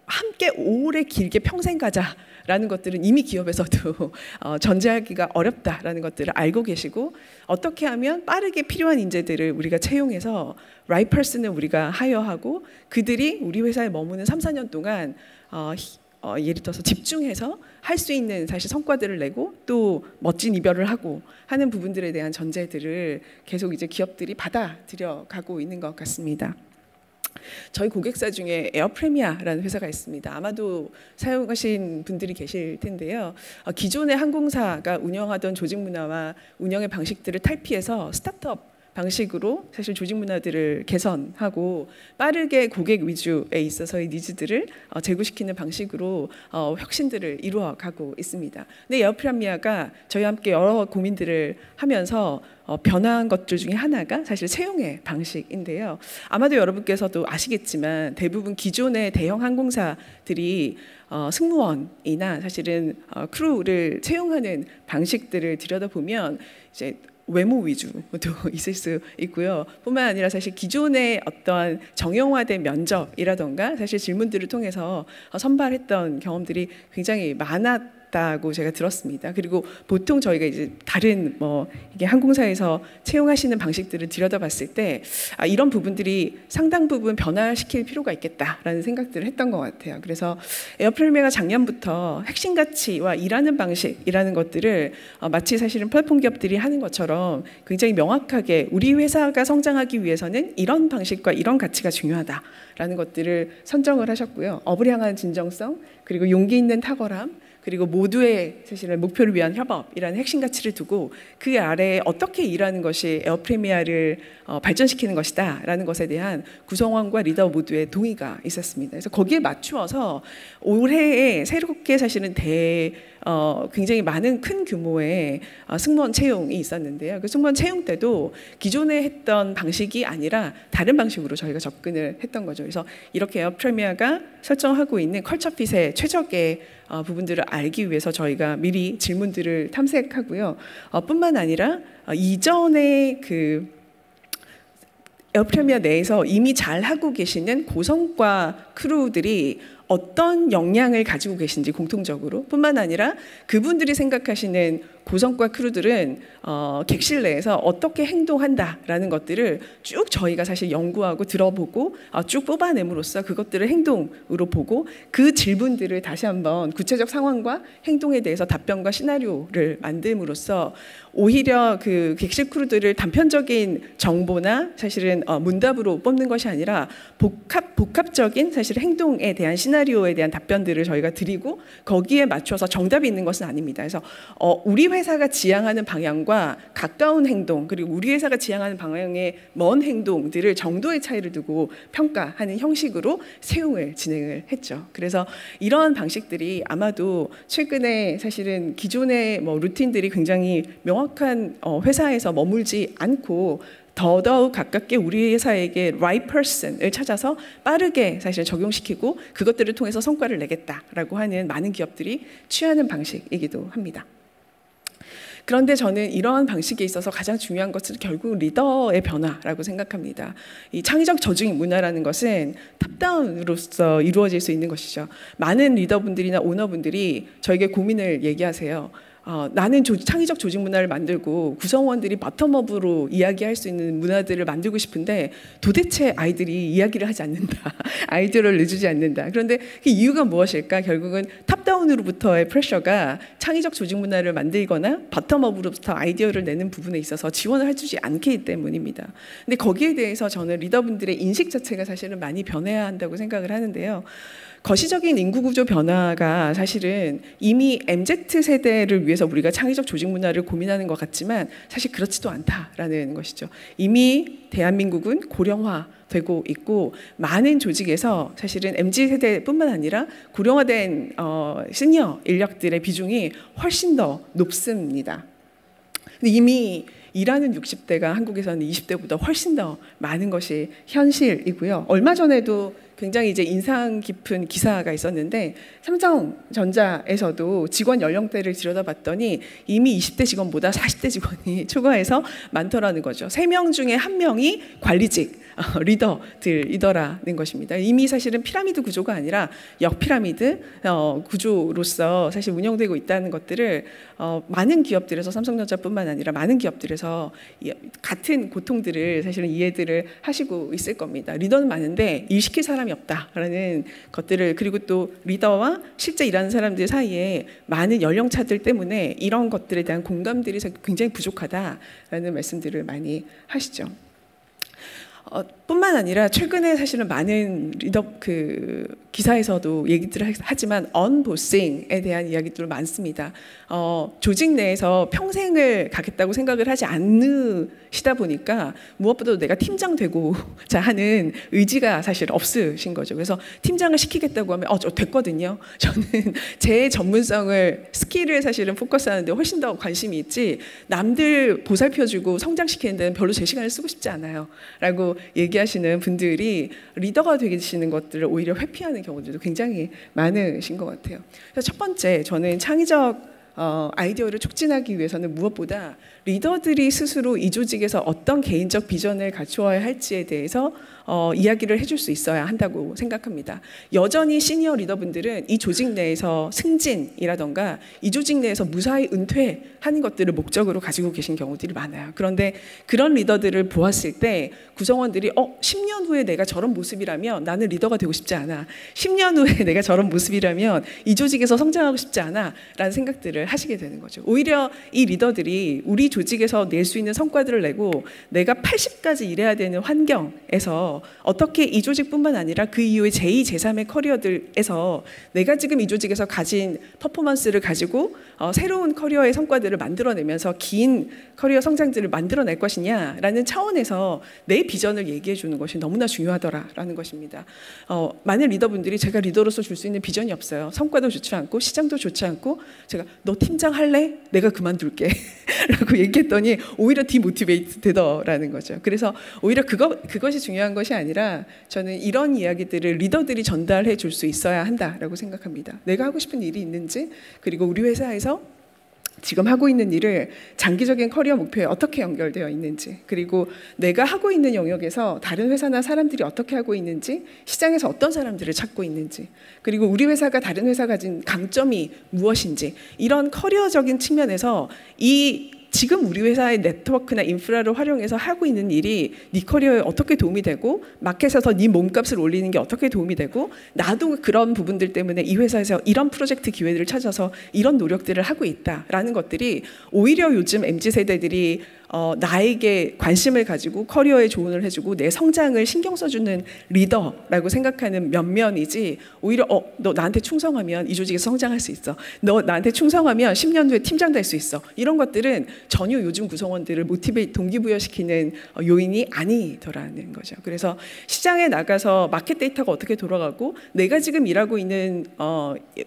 함께 오래 길게 평생 가자라는 것들은 이미 기업에서도 전제하기가 어렵다라는 것들을 알고 계시고, 어떻게 하면 빠르게 필요한 인재들을 우리가 채용해서 right person을 우리가 하여하고 그들이 우리 회사에 머무는 3, 4년 동안 예를 들어서 집중해서 할 수 있는 사실 성과들을 내고 또 멋진 이별을 하고 하는 부분들에 대한 전제들을 계속 이제 기업들이 받아들여 가고 있는 것 같습니다. 저희 고객사 중에 에어프레미아라는 회사가 있습니다. 아마도 사용하신 분들이 계실 텐데요. 기존의 항공사가 운영하던 조직 문화와 운영의 방식들을 탈피해서 스타트업 방식으로 사실 조직 문화들을 개선하고 빠르게 고객 위주에 있어서의 니즈들을 제고시키는 방식으로 혁신들을 이루어가고 있습니다. 근데 에어프레미아가 저희와 함께 여러 고민들을 하면서 변화한 것들 중에 하나가 사실 채용의 방식인데요. 아마도 여러분께서도 아시겠지만 대부분 기존의 대형 항공사들이 승무원이나 사실은 크루를 채용하는 방식들을 들여다보면 이제 외모 위주도 있을 수 있고요. 뿐만 아니라 사실 기존의 어떤 정형화된 면접이라던가 사실 질문들을 통해서 선발했던 경험들이 굉장히 많았다고 제가 들었습니다. 그리고 보통 저희가 이제 다른 이게 항공사에서 채용하시는 방식들을 들여다봤을 때 이런 부분들이 상당 부분 변화시킬 필요가 있겠다라는 생각들을 했던 것 같아요. 그래서 에어프레미아가 작년부터 핵심 가치와 일하는 방식이라는 것들을 마치 사실은 플랫폼 기업들이 하는 것처럼 굉장히 명확하게 우리 회사가 성장하기 위해서는 이런 방식과 이런 가치가 중요하다라는 것들을 선정을 하셨고요. 업을 향한 진정성, 그리고 용기 있는 탁월함, 그리고 모두의 사실은 목표를 위한 협업이라는 핵심 가치를 두고 그 아래에 어떻게 일하는 것이 에어프리미아를 발전시키는 것이다 라는 것에 대한 구성원과 리더 모두의 동의가 있었습니다. 그래서 거기에 맞추어서 올해에 새롭게 사실은 굉장히 많은 큰 규모의 승무원 채용이 있었는데요. 그 승무원 채용 때도 기존에 했던 방식이 아니라 다른 방식으로 저희가 접근을 했던 거죠. 그래서 이렇게 에어프리미아가 설정하고 있는 컬처핏의 최적의 부분들을 알기 위해서 저희가 미리 질문들을 탐색하고요. 뿐만 아니라 이전에 그 에어프리미아 내에서 이미 잘 하고 계시는 고성과 크루들이 어떤 역량을 가지고 계신지 공통적으로 뿐만 아니라 그분들이 생각하시는 고성과 크루들은 객실 내에서 어떻게 행동한다라는 것들을 쭉 저희가 사실 연구하고 들어보고 쭉 뽑아냄으로써 그것들을 행동으로 보고 그 질문들을 다시 한번 구체적 상황과 행동에 대해서 답변과 시나리오를 만듦으로써 오히려 그 객실 크루들을 단편적인 정보나 사실은 문답으로 뽑는 것이 아니라 복합적인 사실 행동에 대한 시나리오에 대한 답변들을 저희가 드리고 거기에 맞춰서 정답이 있는 것은 아닙니다. 그래서 우리 회사가 지향하는 방향과 가까운 행동 그리고 우리 회사가 지향하는 방향의 먼 행동들을 정도의 차이를 두고 평가하는 형식으로 채용을 진행을 했죠. 그래서 이러한 방식들이 아마도 최근에 사실은 기존의 루틴들이 굉장히 명확한 회사에서 머물지 않고 더더욱 가깝게 우리 회사에게 right person을 찾아서 빠르게 사실 적용시키고 그것들을 통해서 성과를 내겠다라고 하는 많은 기업들이 취하는 방식이기도 합니다. 그런데 저는 이러한 방식에 있어서 가장 중요한 것은 결국 리더의 변화라고 생각합니다. 이 창의적 조직 문화라는 것은 탑다운으로서 이루어질 수 있는 것이죠. 많은 리더분들이나 오너분들이 저에게 고민을 얘기하세요. 나는 창의적 조직 문화를 만들고 구성원들이 바텀업으로 이야기할 수 있는 문화들을 만들고 싶은데 도대체 아이들이 이야기를 하지 않는다. 아이디어를 내주지 않는다. 그런데 그 이유가 무엇일까? 결국은 탑다운으로부터의 프레셔가 창의적 조직 문화를 만들거나 바텀업으로부터 아이디어를 내는 부분에 있어서 지원을 해주지 않기 때문입니다. 근데 거기에 대해서 저는 리더분들의 인식 자체가 사실은 많이 변해야 한다고 생각을 하는데요. 거시적인 인구구조 변화가 사실은 이미 MZ세대를 위해서 우리가 창의적 조직 문화를 고민하는 것 같지만 사실 그렇지도 않다라는 것이죠. 이미 대한민국은 고령화되고 있고 많은 조직에서 사실은 MZ세대뿐만 아니라 고령화된 시니어 인력들의 비중이 훨씬 더 높습니다. 근데 이미 일하는 60대가 한국에서는 20대보다 훨씬 더 많은 것이 현실이고요. 얼마 전에도 굉장히 이제 인상 깊은 기사가 있었는데 삼성전자에서도 직원 연령대를 들여다봤더니 이미 20대 직원보다 40대 직원이 초과해서 많더라는 거죠. 3명 중에 1명이 관리직 리더들이더라는 것입니다. 이미 사실은 피라미드 구조가 아니라 역피라미드 구조로서 사실 운영되고 있다는 것들을 많은 기업들에서 삼성전자뿐만 아니라 많은 기업들에서 같은 고통들을 사실은 이해들을 하시고 있을 겁니다. 리더는 많은데 일 시킬 사람이 없다라는 것들을 그리고 또 리더와 실제 일하는 사람들 사이에 많은 연령차들 때문에 이런 것들에 대한 공감들이 굉장히 부족하다라는 말씀들을 많이 하시죠. 뿐만 아니라 최근에 사실은 많은 리더 기사에서도 얘기들을 하지만 언보싱에 대한 이야기들 많습니다. 조직 내에서 평생을 가겠다고 생각을 하지 않으시다 보니까 무엇보다도 내가 팀장 되고자 하는 의지가 사실 없으신 거죠. 그래서 팀장을 시키겠다고 하면 저 됐거든요. 저는 제 전문성을 스킬을 사실은 포커스하는데 훨씬 더 관심이 있지 남들 보살펴주고 성장시키는 데는 별로 제 시간을 쓰고 싶지 않아요. 라고 얘기하시는 분들이 리더가 되시는 것들을 오히려 회피하는 경우들도 굉장히 많으신 것 같아요. 그래서 첫 번째 저는 창의적 아이디어를 촉진하기 위해서는 무엇보다 리더들이 스스로 이 조직에서 어떤 개인적 비전을 갖추어야 할지에 대해서 이야기를 해줄 수 있어야 한다고 생각합니다. 여전히 시니어 리더분들은 이 조직 내에서 승진이라던가 이 조직 내에서 무사히 은퇴하는 것들을 목적으로 가지고 계신 경우들이 많아요. 그런데 그런 리더들을 보았을 때 구성원들이 10년 후에 내가 저런 모습이라면 나는 리더가 되고 싶지 않아. 10년 후에 내가 저런 모습이라면 이 조직에서 성장하고 싶지 않아. 라는 생각들을 생각을 하시게 되는 거죠. 오히려 이 리더들이 우리 조직에서 낼 수 있는 성과들을 내고 내가 80까지 일해야 되는 환경에서 어떻게 이 조직뿐만 아니라 그 이후에 제2, 제3의 커리어들에서 내가 지금 이 조직에서 가진 퍼포먼스를 가지고 새로운 커리어의 성과들을 만들어내면서 긴 커리어 성장들을 만들어낼 것이냐라는 차원에서 내 비전을 얘기해 주는 것이 너무나 중요하더라라는 것입니다. 많은 리더분들이 제가 리더로서 줄 수 있는 비전이 없어요. 성과도 좋지 않고 시장도 좋지 않고 제가 너 팀장 할래? 내가 그만둘게 라고 얘기했더니 오히려 디모티베이트 되더라는 거죠. 그래서 오히려 그것이 중요한 것이 아니라 저는 이런 이야기들을 리더들이 전달해 줄 수 있어야 한다라고 생각합니다. 내가 하고 싶은 일이 있는지, 그리고 우리 회사에서 지금 하고 있는 일을 장기적인 커리어 목표에 어떻게 연결되어 있는지, 그리고 내가 하고 있는 영역에서 다른 회사나 사람들이 어떻게 하고 있는지, 시장에서 어떤 사람들을 찾고 있는지, 그리고 우리 회사가 다른 회사가 가진 강점이 무엇인지, 이런 커리어적인 측면에서 지금 우리 회사의 네트워크나 인프라를 활용해서 하고 있는 일이 네 커리어에 어떻게 도움이 되고, 마켓에서 네 몸값을 올리는 게 어떻게 도움이 되고, 나도 그런 부분들 때문에 이 회사에서 이런 프로젝트 기회들을 찾아서 이런 노력들을 하고 있다라는 것들이 오히려 요즘 MZ세대들이 나에게 관심을 가지고 커리어에 조언을 해주고 내 성장을 신경 써주는 리더라고 생각하는 면면이지, 오히려 너 나한테 충성하면 이 조직에서 성장할 수 있어, 너 나한테 충성하면 10년 후에 팀장 될 수 있어, 이런 것들은 전혀 요즘 구성원들을 동기부여시키는 요인이 아니더라는 거죠. 그래서 시장에 나가서 마켓 데이터가 어떻게 돌아가고 내가 지금 일하고 있는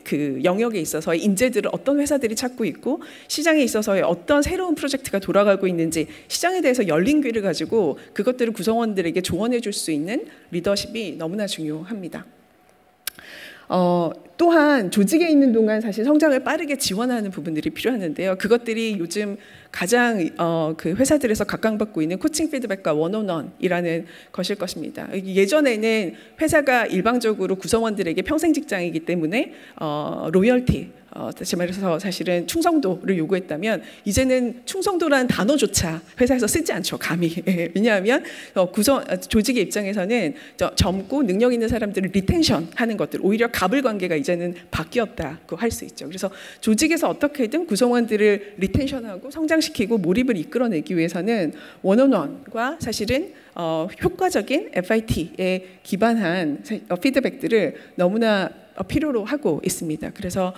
그 영역에 있어서의 인재들을 어떤 회사들이 찾고 있고, 시장에 있어서의 어떤 새로운 프로젝트가 돌아가고 있는지, 시장에 대해서 열린 귀를 가지고 그것들을 구성원들에게 조언해 줄 수 있는 리더십이 너무나 중요합니다. 또한 조직에 있는 동안 사실 성장을 빠르게 지원하는 부분들이 필요하는데요. 그것들이 요즘 가장 그 회사들에서 각광받고 있는 코칭 피드백과 원온원이라는 것일 것입니다. 예전에는 회사가 일방적으로 구성원들에게 평생 직장이기 때문에 로열티, 다시 말해서 사실은 충성도를 요구했다면, 이제는 충성도라는 단어조차 회사에서 쓰지 않죠, 감히. 왜냐하면 조직의 입장에서는 젊고 능력 있는 사람들을 리텐션하는 것들, 오히려 갑을 관계가 이제는 바뀌었다고 할 수 있죠. 그래서 조직에서 어떻게든 구성원들을 리텐션하고 성장시키고 몰입을 이끌어내기 위해서는 원온원과 사실은 효과적인 FIT에 기반한 피드백들을 너무나 필요로 하고 있습니다. 그래서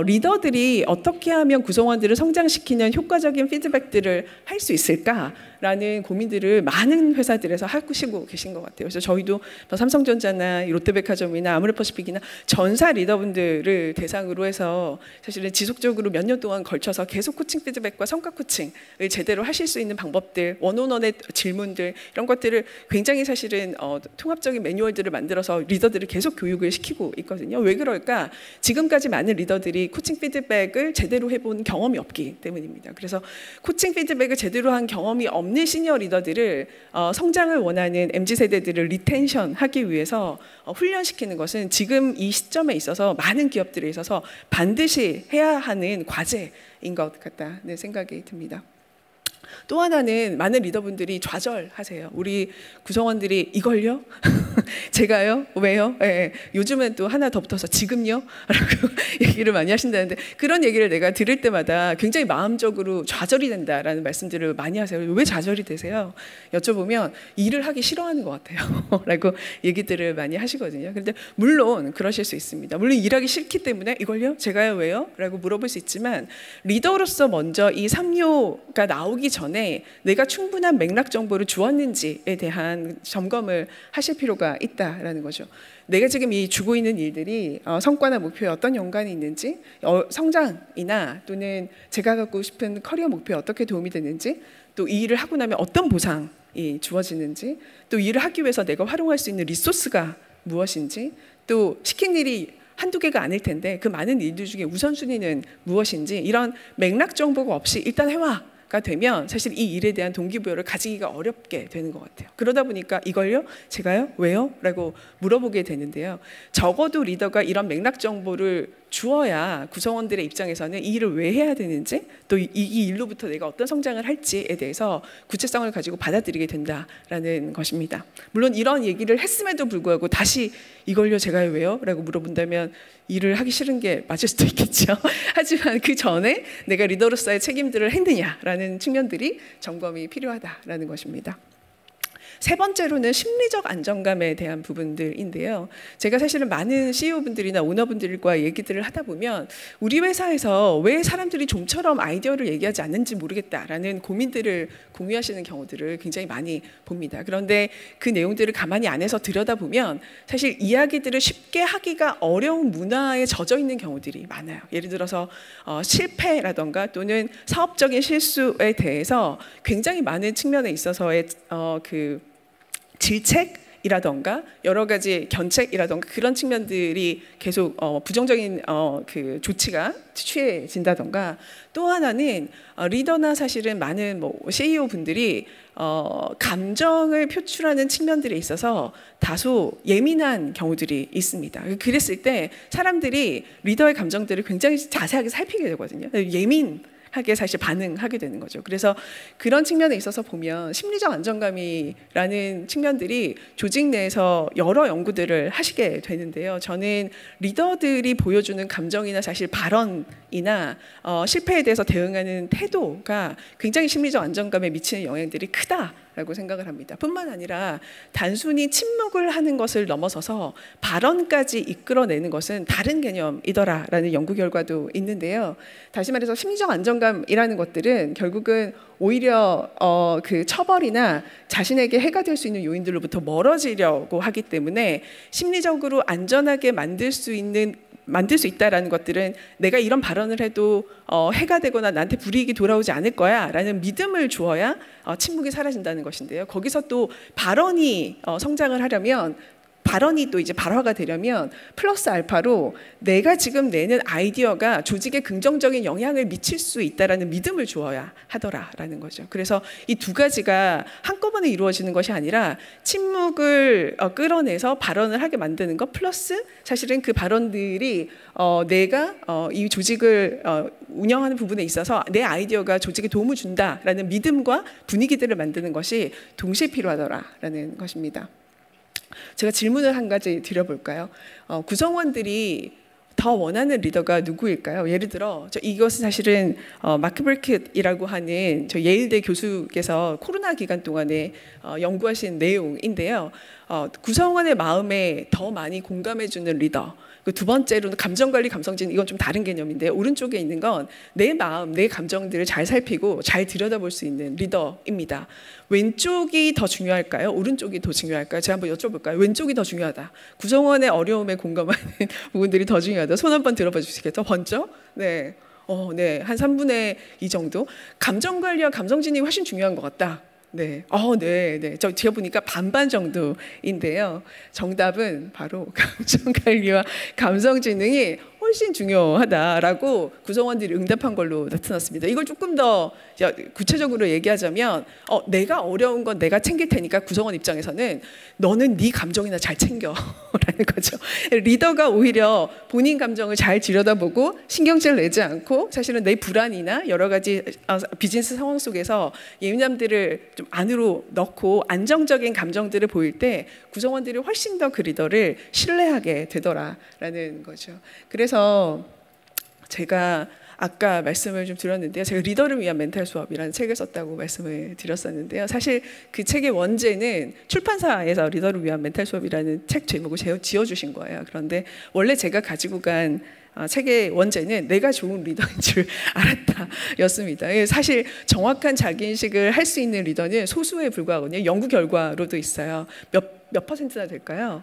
리더들이 어떻게 하면 구성원들을 성장시키는 효과적인 피드백들을 할 수 있을까라는 고민들을 많은 회사들에서 하시고 계신 것 같아요. 그래서 저희도 삼성전자나 롯데백화점이나 아모레퍼시픽이나 전사 리더분들을 대상으로 해서 사실은 지속적으로 몇 년 동안 걸쳐서 계속 코칭 피드백과 성과 코칭을 제대로 하실 수 있는 방법들, 원온원의 질문들, 이런 것들을 굉장히 사실은 통합적인 매뉴얼들을 만들어서 리더들을 계속 교육을 시키고 있거든요. 왜 그럴까? 지금까지 많은 리더들이 코칭 피드백을 제대로 해본 경험이 없기 때문입니다. 그래서 코칭 피드백을 제대로 한 경험이 없는 시니어 리더들을 성장을 원하는 MZ세대들을 리텐션하기 위해서 훈련시키는 것은 지금 이 시점에 있어서 많은 기업들에 있어서 반드시 해야 하는 과제인 것 같다는 생각이 듭니다. 또 하나는 많은 리더분들이 좌절하세요. 우리 구성원들이 이걸요? 제가요? 왜요? 예, 요즘은 또 하나 더 붙어서 지금요? 라고 얘기를 많이 하신다는데, 그런 얘기를 내가 들을 때마다 굉장히 마음적으로 좌절이 된다라는 말씀들을 많이 하세요. 왜 좌절이 되세요? 여쭤보면 일을 하기 싫어하는 것 같아요 라고 얘기들을 많이 하시거든요. 그런데 물론 그러실 수 있습니다. 물론 일하기 싫기 때문에 이걸요? 제가요? 왜요? 라고 물어볼 수 있지만, 리더로서 먼저 이 3요가 나오기 전에 내가 충분한 맥락 정보를 주었는지에 대한 점검을 하실 필요가 있다라는 거죠. 내가 지금 주고 있는 일들이 성과나 목표에 어떤 연관이 있는지, 성장이나 또는 제가 갖고 싶은 커리어 목표에 어떻게 도움이 되는지, 또 이 일을 하고 나면 어떤 보상이 주어지는지, 또 이 일을 하기 위해서 내가 활용할 수 있는 리소스가 무엇인지, 또 시킨 일이 한두 개가 아닐 텐데 그 많은 일들 중에 우선순위는 무엇인지, 이런 맥락 정보가 없이 일단 해와가 되면 사실 이 일에 대한 동기부여를 가지기가 어렵게 되는 것 같아요. 그러다 보니까 이걸요? 제가요? 왜요? 라고 물어보게 되는데요. 적어도 리더가 이런 맥락 정보를 주어야 구성원들의 입장에서는 이 일을 왜 해야 되는지 또 이 일로부터 내가 어떤 성장을 할지에 대해서 구체성을 가지고 받아들이게 된다라는 것입니다. 물론 이런 얘기를 했음에도 불구하고 다시 이걸요 제가 왜요? 라고 물어본다면 일을 하기 싫은 게 맞을 수도 있겠죠. 하지만 그 전에 내가 리더로서의 책임들을 했느냐라는 측면들이 점검이 필요하다라는 것입니다. 세 번째로는 심리적 안정감에 대한 부분들인데요. 제가 사실은 많은 CEO분들이나 오너분들과 얘기들을 하다 보면 우리 회사에서 왜 사람들이 좀처럼 아이디어를 얘기하지 않는지 모르겠다라는 고민들을 공유하시는 경우들을 굉장히 많이 봅니다. 그런데 그 내용들을 가만히 안에서 들여다보면 사실 이야기들을 쉽게 하기가 어려운 문화에 젖어 있는 경우들이 많아요. 예를 들어서 실패라던가 또는 사업적인 실수에 대해서 굉장히 많은 측면에 있어서의 질책이라던가 여러 가지 견책이라던가 그런 측면들이 계속 부정적인 그 조치가 취해진다던가 또 하나는 리더나 사실은 많은 CEO 분들이 감정을 표출하는 측면들에 있어서 다소 예민한 경우들이 있습니다. 그랬을 때 사람들이 리더의 감정들을 굉장히 자세하게 살피게 되거든요. 예민하게 사실 반응하게 되는 거죠. 그래서 그런 측면에 있어서 보면 심리적 안정감이라는 측면들이 조직 내에서 여러 연구들을 하시게 되는데요. 저는 리더들이 보여주는 감정이나 사실 발언이나 실패에 대해서 대응하는 태도가 굉장히 심리적 안정감에 미치는 영향들이 크다라고 생각을 합니다. 뿐만 아니라 단순히 침묵을 하는 것을 넘어서서 발언까지 이끌어내는 것은 다른 개념이더라라는 연구 결과도 있는데요. 다시 말해서 심리적 안정감이라는 것들은 결국은 오히려 그 처벌이나 자신에게 해가 될 수 있는 요인들로부터 멀어지려고 하기 때문에 심리적으로 안전하게 만들 수 있다라는 것들은 내가 이런 발언을 해도 해가 되거나 나한테 불이익이 돌아오지 않을 거야 라는 믿음을 주어야 침묵이 사라진다는 것인데요. 거기서 또 발언이 성장을 하려면 발언이 또 이제 발화가 되려면 플러스 알파로 내가 지금 내는 아이디어가 조직에 긍정적인 영향을 미칠 수 있다라는 믿음을 주어야 하더라라는 거죠. 그래서 이 두 가지가 한꺼번에 이루어지는 것이 아니라 침묵을 끌어내서 발언을 하게 만드는 것 플러스 사실은 그 발언들이 내가 이 조직을 운영하는 부분에 있어서 내 아이디어가 조직에 도움을 준다라는 믿음과 분위기들을 만드는 것이 동시에 필요하더라라는 것입니다. 제가 질문을 한 가지 드려볼까요? 구성원들이 더 원하는 리더가 누구일까요? 예를 들어 이것은 사실은 마크 버킷이라고 하는 저 예일대 교수께서 코로나 기간 동안에 연구하신 내용인데요. 구성원의 마음에 더 많이 공감해주는 리더. 두 번째로는 감정관리, 감성진 이건 좀 다른 개념인데 오른쪽에 있는 건 내 마음, 내 감정들을 잘 살피고 잘 들여다볼 수 있는 리더입니다. 왼쪽이 더 중요할까요? 오른쪽이 더 중요할까요? 제가 한번 여쭤볼까요? 왼쪽이 더 중요하다. 구성원의 어려움에 공감하는 부분들이 더 중요하다. 손 한번 들어봐 주시겠죠? 번쩍? 네. 네. 한 3분의 2 정도. 감정관리와 감성진이 훨씬 중요한 것 같다. 네. 네. 제가 보니까 반반 정도인데요. 정답은 바로 감정관리와 감성지능이 훨씬 중요하다라고 구성원들이 응답한 걸로 나타났습니다. 이걸 조금 더 구체적으로 얘기하자면 내가 어려운 건 내가 챙길 테니까 구성원 입장에서는 너는 네 감정이나 잘 챙겨라는 거죠. 리더가 오히려 본인 감정을 잘 들여다보고 신경질 내지 않고 사실은 내 불안이나 여러 가지 비즈니스 상황 속에서 예민함들을 좀 안으로 넣고 안정적인 감정들을 보일 때 구성원들이 훨씬 더 그 리더를 신뢰하게 되더라라는 거죠. 그래서 제가 아까 말씀을 좀 드렸는데요. 제가 리더를 위한 멘탈 수업이라는 책을 썼다고 말씀을 드렸었는데요. 사실 그 책의 원제는 출판사에서 리더를 위한 멘탈 수업이라는 책 제목을 지어주신 거예요. 그런데 원래 제가 가지고 간 책의 원제는 내가 좋은 리더인 줄 알았다 였습니다. 사실 정확한 자기인식을 할 수 있는 리더는 소수에 불과하거든요. 연구 결과로도 있어요. 몇 퍼센트나 될까요?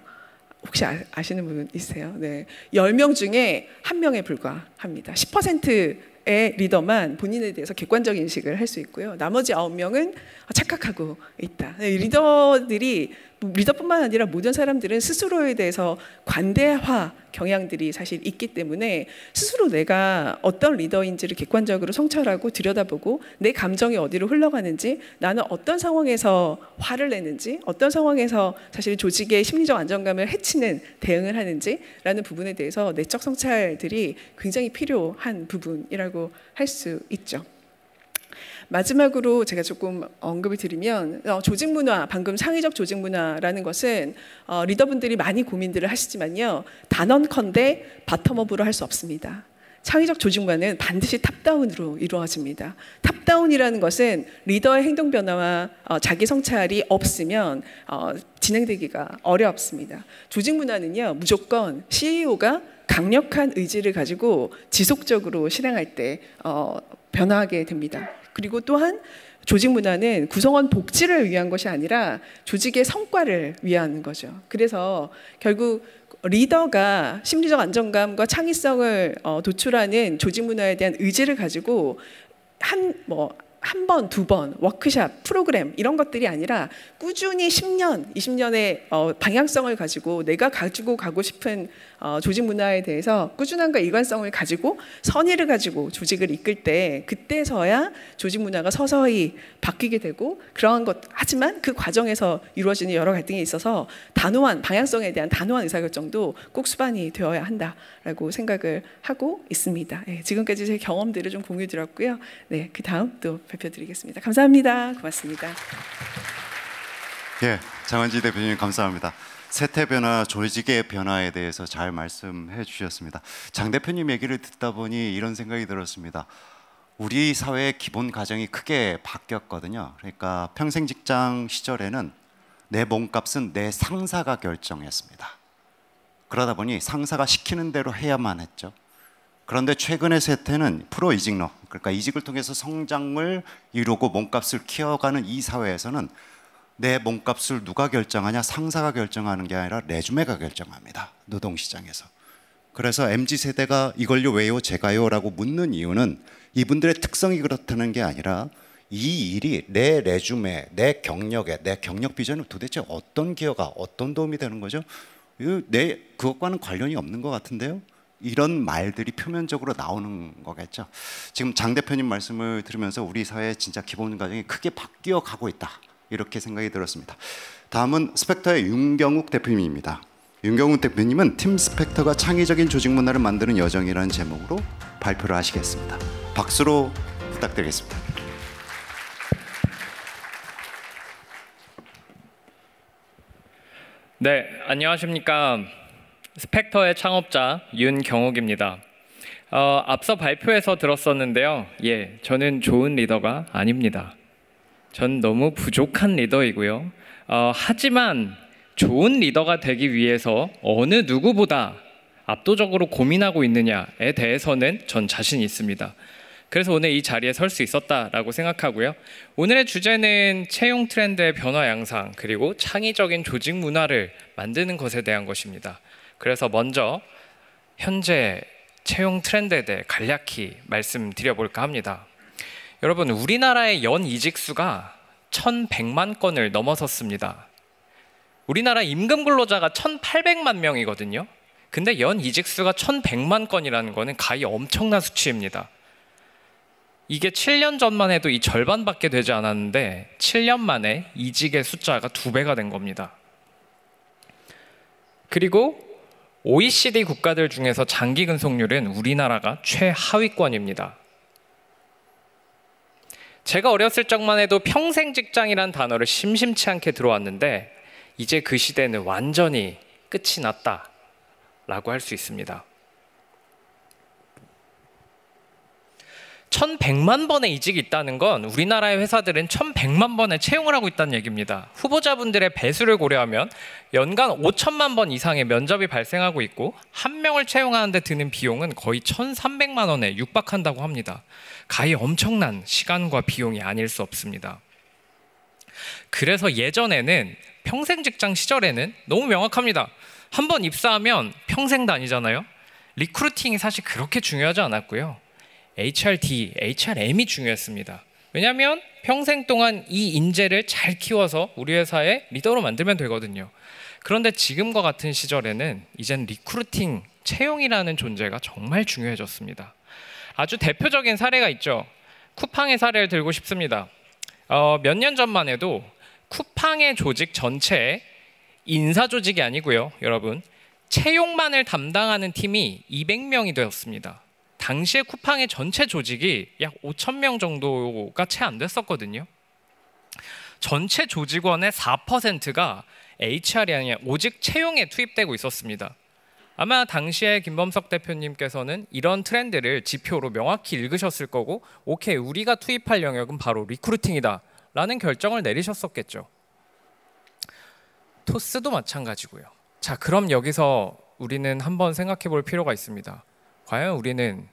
혹시 아시는 분 있으세요? 네. 10명 중에 1명에 불과합니다. 10%의 리더만 본인에 대해서 객관적 인식을 할 수 있고요. 나머지 9명은 착각하고 있다. 리더들이 리더뿐만 아니라 모든 사람들은 스스로에 대해서 관대화 경향들이 사실 있기 때문에 스스로 내가 어떤 리더인지를 객관적으로 성찰하고 들여다보고 내 감정이 어디로 흘러가는지, 나는 어떤 상황에서 화를 내는지, 어떤 상황에서 사실 조직의 심리적 안정감을 해치는 대응을 하는지라는 부분에 대해서 내적 성찰들이 굉장히 필요한 부분이라고 할 수 있죠. 마지막으로 제가 조금 언급을 드리면 조직 문화, 방금 창의적 조직 문화라는 것은 리더분들이 많이 고민들을 하시지만요, 단언컨대 바텀업으로 할 수 없습니다. 창의적 조직 문화는 반드시 탑다운으로 이루어집니다. 탑다운이라는 것은 리더의 행동 변화와 자기 성찰이 없으면 진행되기가 어렵습니다. 조직 문화는요, 무조건 CEO가 강력한 의지를 가지고 지속적으로 실행할 때 변화하게 됩니다. 그리고 또한 조직 문화는 구성원 복지를 위한 것이 아니라 조직의 성과를 위한 거죠. 그래서 결국 리더가 심리적 안정감과 창의성을 도출하는 조직 문화에 대한 의지를 가지고 한 번, 두 번, 워크샵, 프로그램 이런 것들이 아니라 꾸준히 10년, 20년의 방향성을 가지고 내가 가지고 가고 싶은 조직 문화에 대해서 꾸준함과 일관성을 가지고 선의를 가지고 조직을 이끌 때, 그때서야 조직 문화가 서서히 바뀌게 되고, 그러한 것 하지만 그 과정에서 이루어지는 여러 갈등에 있어서 단호한 방향성에 대한 단호한 의사결정도 꼭 수반이 되어야 한다라고 생각을 하고 있습니다. 네, 지금까지 제 경험들을 좀 공유 드렸고요. 네, 그 다음 또 발표드리겠습니다. 감사합니다. 고맙습니다. 예, 장원지 대표님 감사합니다. 세태 변화, 조직의 변화에 대해서 잘 말씀해 주셨습니다. 장 대표님 얘기를 듣다 보니 이런 생각이 들었습니다. 우리 사회의 기본 가정이 크게 바뀌었거든요. 그러니까 평생 직장 시절에는 내 몸값은 내 상사가 결정했습니다. 그러다 보니 상사가 시키는 대로 해야만 했죠. 그런데 최근의 세태는 프로 이직러, 그러니까 이직을 통해서 성장을 이루고 몸값을 키워가는 이 사회에서는 내 몸값을 누가 결정하냐, 상사가 결정하는 게 아니라 레주메가 결정합니다. 노동시장에서. 그래서 MZ세대가 이걸요 왜요 제가요 라고 묻는 이유는 이분들의 특성이 그렇다는 게 아니라 이 일이 내 레주메, 내 경력에, 내 경력 비전은 도대체 어떤 기여가, 어떤 도움이 되는 거죠? 그것과는 관련이 없는 것 같은데요? 이런 말들이 표면적으로 나오는 거겠죠. 지금 장 대표님 말씀을 들으면서 우리 사회의 진짜 기본 가정이 크게 바뀌어 가고 있다, 이렇게 생각이 들었습니다. 다음은 스펙터의 윤경욱 대표님입니다. 윤경욱 대표님은 팀 스펙터가 창의적인 조직 문화를 만드는 여정이라는 제목으로 발표를 하시겠습니다. 박수로 부탁드리겠습니다. 네, 안녕하십니까. 스펙터의 창업자 윤경욱입니다. 앞서 발표에서 들었었는데요. 예, 저는 좋은 리더가 아닙니다. 전 너무 부족한 리더이고요. 하지만 좋은 리더가 되기 위해서 어느 누구보다 압도적으로 고민하고 있느냐에 대해서는 전 자신 있습니다. 그래서 오늘 이 자리에 설 수 있었다라고 생각하고요. 오늘의 주제는 채용 트렌드의 변화 양상, 그리고 창의적인 조직 문화를 만드는 것에 대한 것입니다. 그래서 먼저 현재 채용 트렌드에 대해 간략히 말씀드려볼까 합니다. 여러분, 우리나라의 연 이직 수가 1,100만 건을 넘어섰습니다. 우리나라 임금 근로자가 1,800만 명이거든요. 근데 연 이직 수가 1,100만 건이라는 거는 가히 엄청난 수치입니다. 이게 7년 전만 해도 이 절반밖에 되지 않았는데 7년 만에 이직의 숫자가 2배가 된 겁니다. 그리고 OECD 국가들 중에서 장기 근속률은 우리나라가 최하위권입니다. 제가 어렸을 적만 해도 평생 직장이란 단어를 심심치 않게 들어왔는데 이제 그 시대는 완전히 끝이 났다라고 할 수 있습니다. 1,100만 번의 이직이 있다는 건 우리나라의 회사들은 1,100만 번의 채용을 하고 있다는 얘기입니다. 후보자분들의 배수를 고려하면 연간 5천만 번 이상의 면접이 발생하고 있고 한 명을 채용하는 데 드는 비용은 거의 1,300만 원에 육박한다고 합니다. 가히 엄청난 시간과 비용이 아닐 수 없습니다. 그래서 예전에는 평생 직장 시절에는 너무 명확합니다. 한 번 입사하면 평생 다니잖아요. 리크루팅이 사실 그렇게 중요하지 않았고요. HRD, HRM이 중요했습니다. 왜냐하면 평생 동안 이 인재를 잘 키워서 우리 회사의 리더로 만들면 되거든요. 그런데 지금과 같은 시절에는 이젠 리크루팅, 채용이라는 존재가 정말 중요해졌습니다. 아주 대표적인 사례가 있죠. 쿠팡의 사례를 들고 싶습니다. 몇 년 전만 해도 쿠팡의 조직 전체에 인사 조직이 아니고요, 여러분, 채용만을 담당하는 팀이 200명이 되었습니다. 당시에 쿠팡의 전체 조직이 약 5,000명 정도가 채 안 됐었거든요. 전체 조직원의 4%가 HR이 아니라 오직 채용에 투입되고 있었습니다. 아마 당시에 김범석 대표님께서는 이런 트렌드를 지표로 명확히 읽으셨을 거고, 오케이, 우리가 투입할 영역은 바로 리크루팅이다 라는 결정을 내리셨었겠죠. 토스도 마찬가지고요. 자, 그럼 여기서 우리는 한번 생각해 볼 필요가 있습니다. 과연 우리는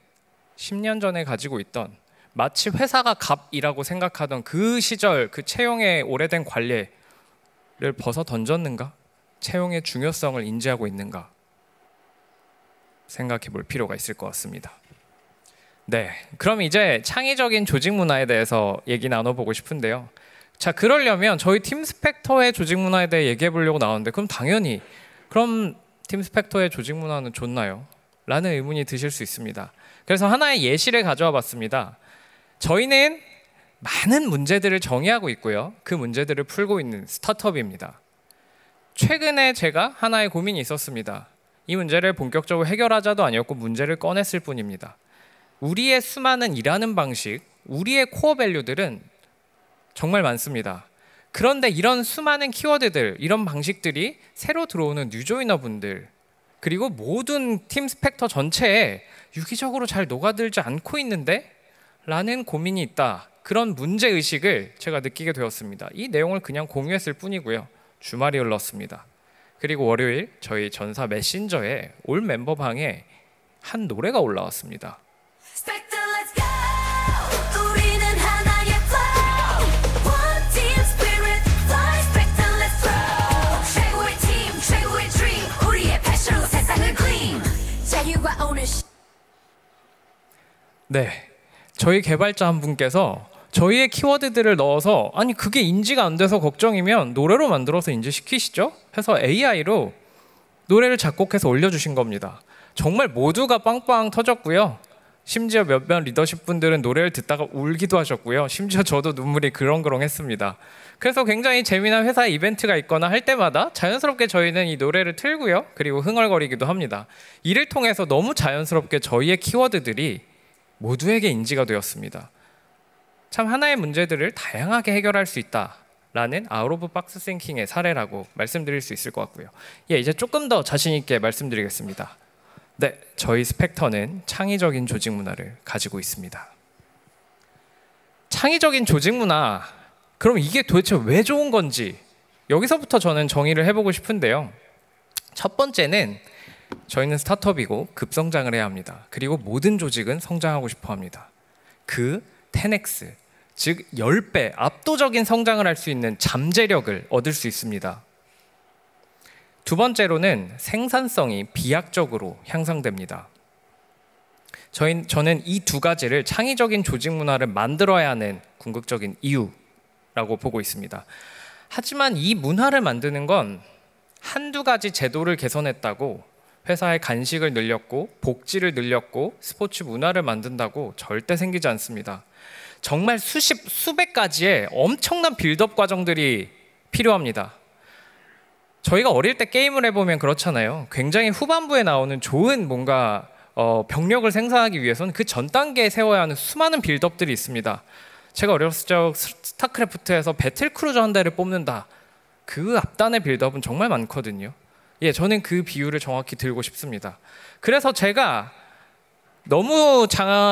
10년 전에 가지고 있던, 마치 회사가 갑이라고 생각하던 그 시절 그 채용의 오래된 관례를 벗어 던졌는가? 채용의 중요성을 인지하고 있는가? 생각해 볼 필요가 있을 것 같습니다. 네, 그럼 이제 창의적인 조직 문화에 대해서 얘기 나눠보고 싶은데요. 자, 그러려면 저희 팀스펙터의 조직 문화에 대해 얘기해 보려고 나왔는데, 그럼 당연히 그럼 팀스펙터의 조직 문화는 좋나요? 라는 의문이 드실 수 있습니다. 그래서 하나의 예시를 가져와 봤습니다. 저희는 많은 문제들을 정의하고 있고요, 그 문제들을 풀고 있는 스타트업입니다. 최근에 제가 하나의 고민이 있었습니다. 이 문제를 본격적으로 해결하자도 아니었고 문제를 꺼냈을 뿐입니다. 우리의 수많은 일하는 방식, 우리의 코어 밸류들은 정말 많습니다. 그런데 이런 수많은 키워드들, 이런 방식들이 새로 들어오는 뉴조이너분들, 그리고 모든 팀 스펙터 전체에 유기적으로 잘 녹아들지 않고 있는데? 라는 고민이 있다. 그런 문제의식을 제가 느끼게 되었습니다. 이 내용을 그냥 공유했을 뿐이고요. 주말이 흘렀습니다. 그리고 월요일 저희 전사 메신저에 올 멤버방에 한 노래가 올라왔습니다. 네, 저희 개발자 한 분께서 저희의 키워드들을 넣어서, 아니 그게 인지가 안 돼서 걱정이면 노래로 만들어서 인지시키시죠? 해서 AI로 노래를 작곡해서 올려주신 겁니다. 정말 모두가 빵빵 터졌고요. 심지어 몇몇 리더십 분들은 노래를 듣다가 울기도 하셨고요. 심지어 저도 눈물이 그렁그렁했습니다. 그래서 굉장히 재미난 회사 이벤트가 있거나 할 때마다 자연스럽게 저희는 이 노래를 틀고요, 그리고 흥얼거리기도 합니다. 이를 통해서 너무 자연스럽게 저희의 키워드들이 모두에게 인지가 되었습니다. 참 하나의 문제들을 다양하게 해결할 수 있다라는 아웃 오브 박스 싱킹의 사례라고 말씀드릴 수 있을 것 같고요. 예, 이제 조금 더 자신 있게 말씀드리겠습니다. 네, 저희 스펙터는 창의적인 조직 문화를 가지고 있습니다. 창의적인 조직 문화, 그럼 이게 도대체 왜 좋은 건지 여기서부터 저는 정의를 해보고 싶은데요. 첫 번째는 저희는 스타트업이고 급성장을 해야 합니다. 그리고 모든 조직은 성장하고 싶어 합니다. 그 10x, 즉 10배 압도적인 성장을 할 수 있는 잠재력을 얻을 수 있습니다. 두 번째로는 생산성이 비약적으로 향상됩니다. 저는 이 두 가지를 창의적인 조직 문화를 만들어야 하는 궁극적인 이유라고 보고 있습니다. 하지만 이 문화를 만드는 건 한두 가지 제도를 개선했다고 회사의 간식을 늘렸고 복지를 늘렸고 스포츠 문화를 만든다고 절대 생기지 않습니다. 정말 수백 가지의 엄청난 빌드업 과정들이 필요합니다. 저희가 어릴 때 게임을 해보면 그렇잖아요. 굉장히 후반부에 나오는 좋은 뭔가 병력을 생산하기 위해서는 그 전 단계에 세워야 하는 수많은 빌드업들이 있습니다. 제가 어렸을 적 스타크래프트에서 배틀크루저 한 대를 뽑는다. 그 앞단의 빌드업은 정말 많거든요. 예, 저는 그 비유를 정확히 들고 싶습니다. 그래서 제가 너무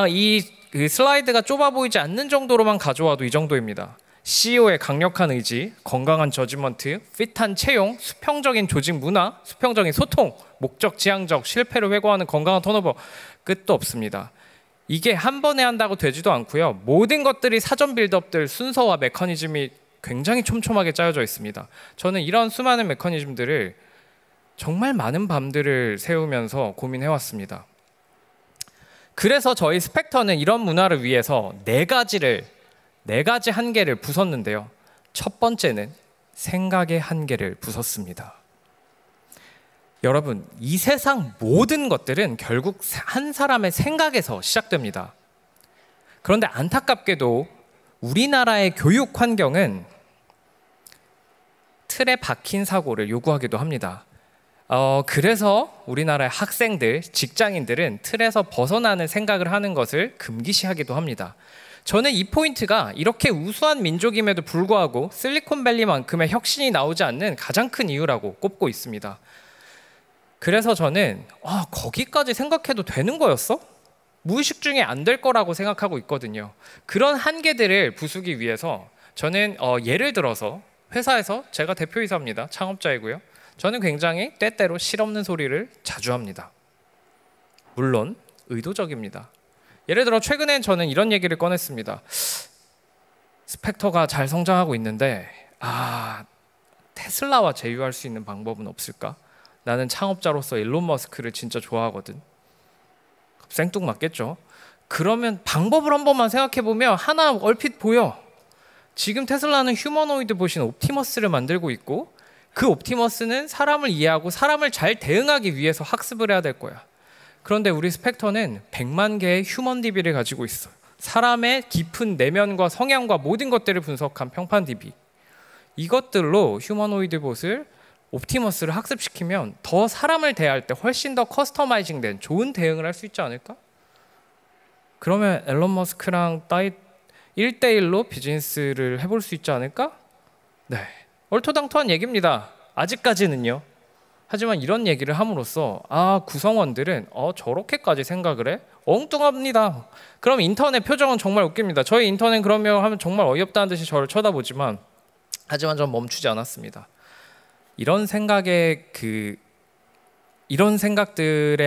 이 슬라이드가 좁아 보이지 않는 정도로만 가져와도 이 정도입니다. CEO의 강력한 의지, 건강한 저지먼트, 핏한 채용, 수평적인 조직 문화, 수평적인 소통, 목적 지향적, 실패를 회고하는 건강한 턴오버, 끝도 없습니다. 이게 한 번에 한다고 되지도 않고요. 모든 것들이 사전 빌드업들 순서와 메커니즘이 굉장히 촘촘하게 짜여져 있습니다. 저는 이런 수많은 메커니즘들을 정말 많은 밤들을 새우면서 고민해왔습니다. 그래서 저희 스펙터는 이런 문화를 위해서 4가지를 4가지 한계를 부쉈는데요. 첫 번째는 생각의 한계를 부쉈습니다. 여러분, 이 세상 모든 것들은 결국 한 사람의 생각에서 시작됩니다. 그런데 안타깝게도 우리나라의 교육 환경은 틀에 박힌 사고를 요구하기도 합니다. 그래서 우리나라의 학생들, 직장인들은 틀에서 벗어나는 생각을 하는 것을 금기시하기도 합니다. 저는 이 포인트가 이렇게 우수한 민족임에도 불구하고 실리콘밸리만큼의 혁신이 나오지 않는 가장 큰 이유라고 꼽고 있습니다. 그래서 저는 거기까지 생각해도 되는 거였어? 무의식 중에 안 될 거라고 생각하고 있거든요. 그런 한계들을 부수기 위해서 저는 예를 들어서 회사에서 제가 대표이사입니다. 창업자이고요. 저는 굉장히 때때로 실없는 소리를 자주 합니다. 물론 의도적입니다. 예를 들어 최근엔 저는 이런 얘기를 꺼냈습니다. 스펙터가 잘 성장하고 있는데 테슬라와 제휴할 수 있는 방법은 없을까? 나는 창업자로서 일론 머스크를 진짜 좋아하거든. 생뚱맞겠죠? 그러면 방법을 한 번만 생각해보면 하나 얼핏 보여. 지금 테슬라는 휴머노이드 보신 옵티머스를 만들고 있고 그 옵티머스는 사람을 이해하고 사람을 잘 대응하기 위해서 학습을 해야 될 거야. 그런데 우리 스펙터는 100만 개의 휴먼 DB를 가지고 있어. 사람의 깊은 내면과 성향과 모든 것들을 분석한 평판 DB. 이것들로 휴머노이드 봇을 옵티머스를 학습시키면 더 사람을 대할 때 훨씬 더 커스터마이징된 좋은 대응을 할 수 있지 않을까? 그러면 앨런 머스크랑 1대1로 비즈니스를 해볼 수 있지 않을까? 네, 얼토당토한 얘기입니다. 아직까지는요. 하지만 이런 얘기를 함으로써 구성원들은 저렇게까지 생각을 해? 엉뚱합니다. 그럼 인턴의 표정은 정말 웃깁니다. 저희 인턴은 그러면 하면 정말 어이없다는 듯이 저를 쳐다보지만 하지만 전 멈추지 않았습니다. 이런 생각들의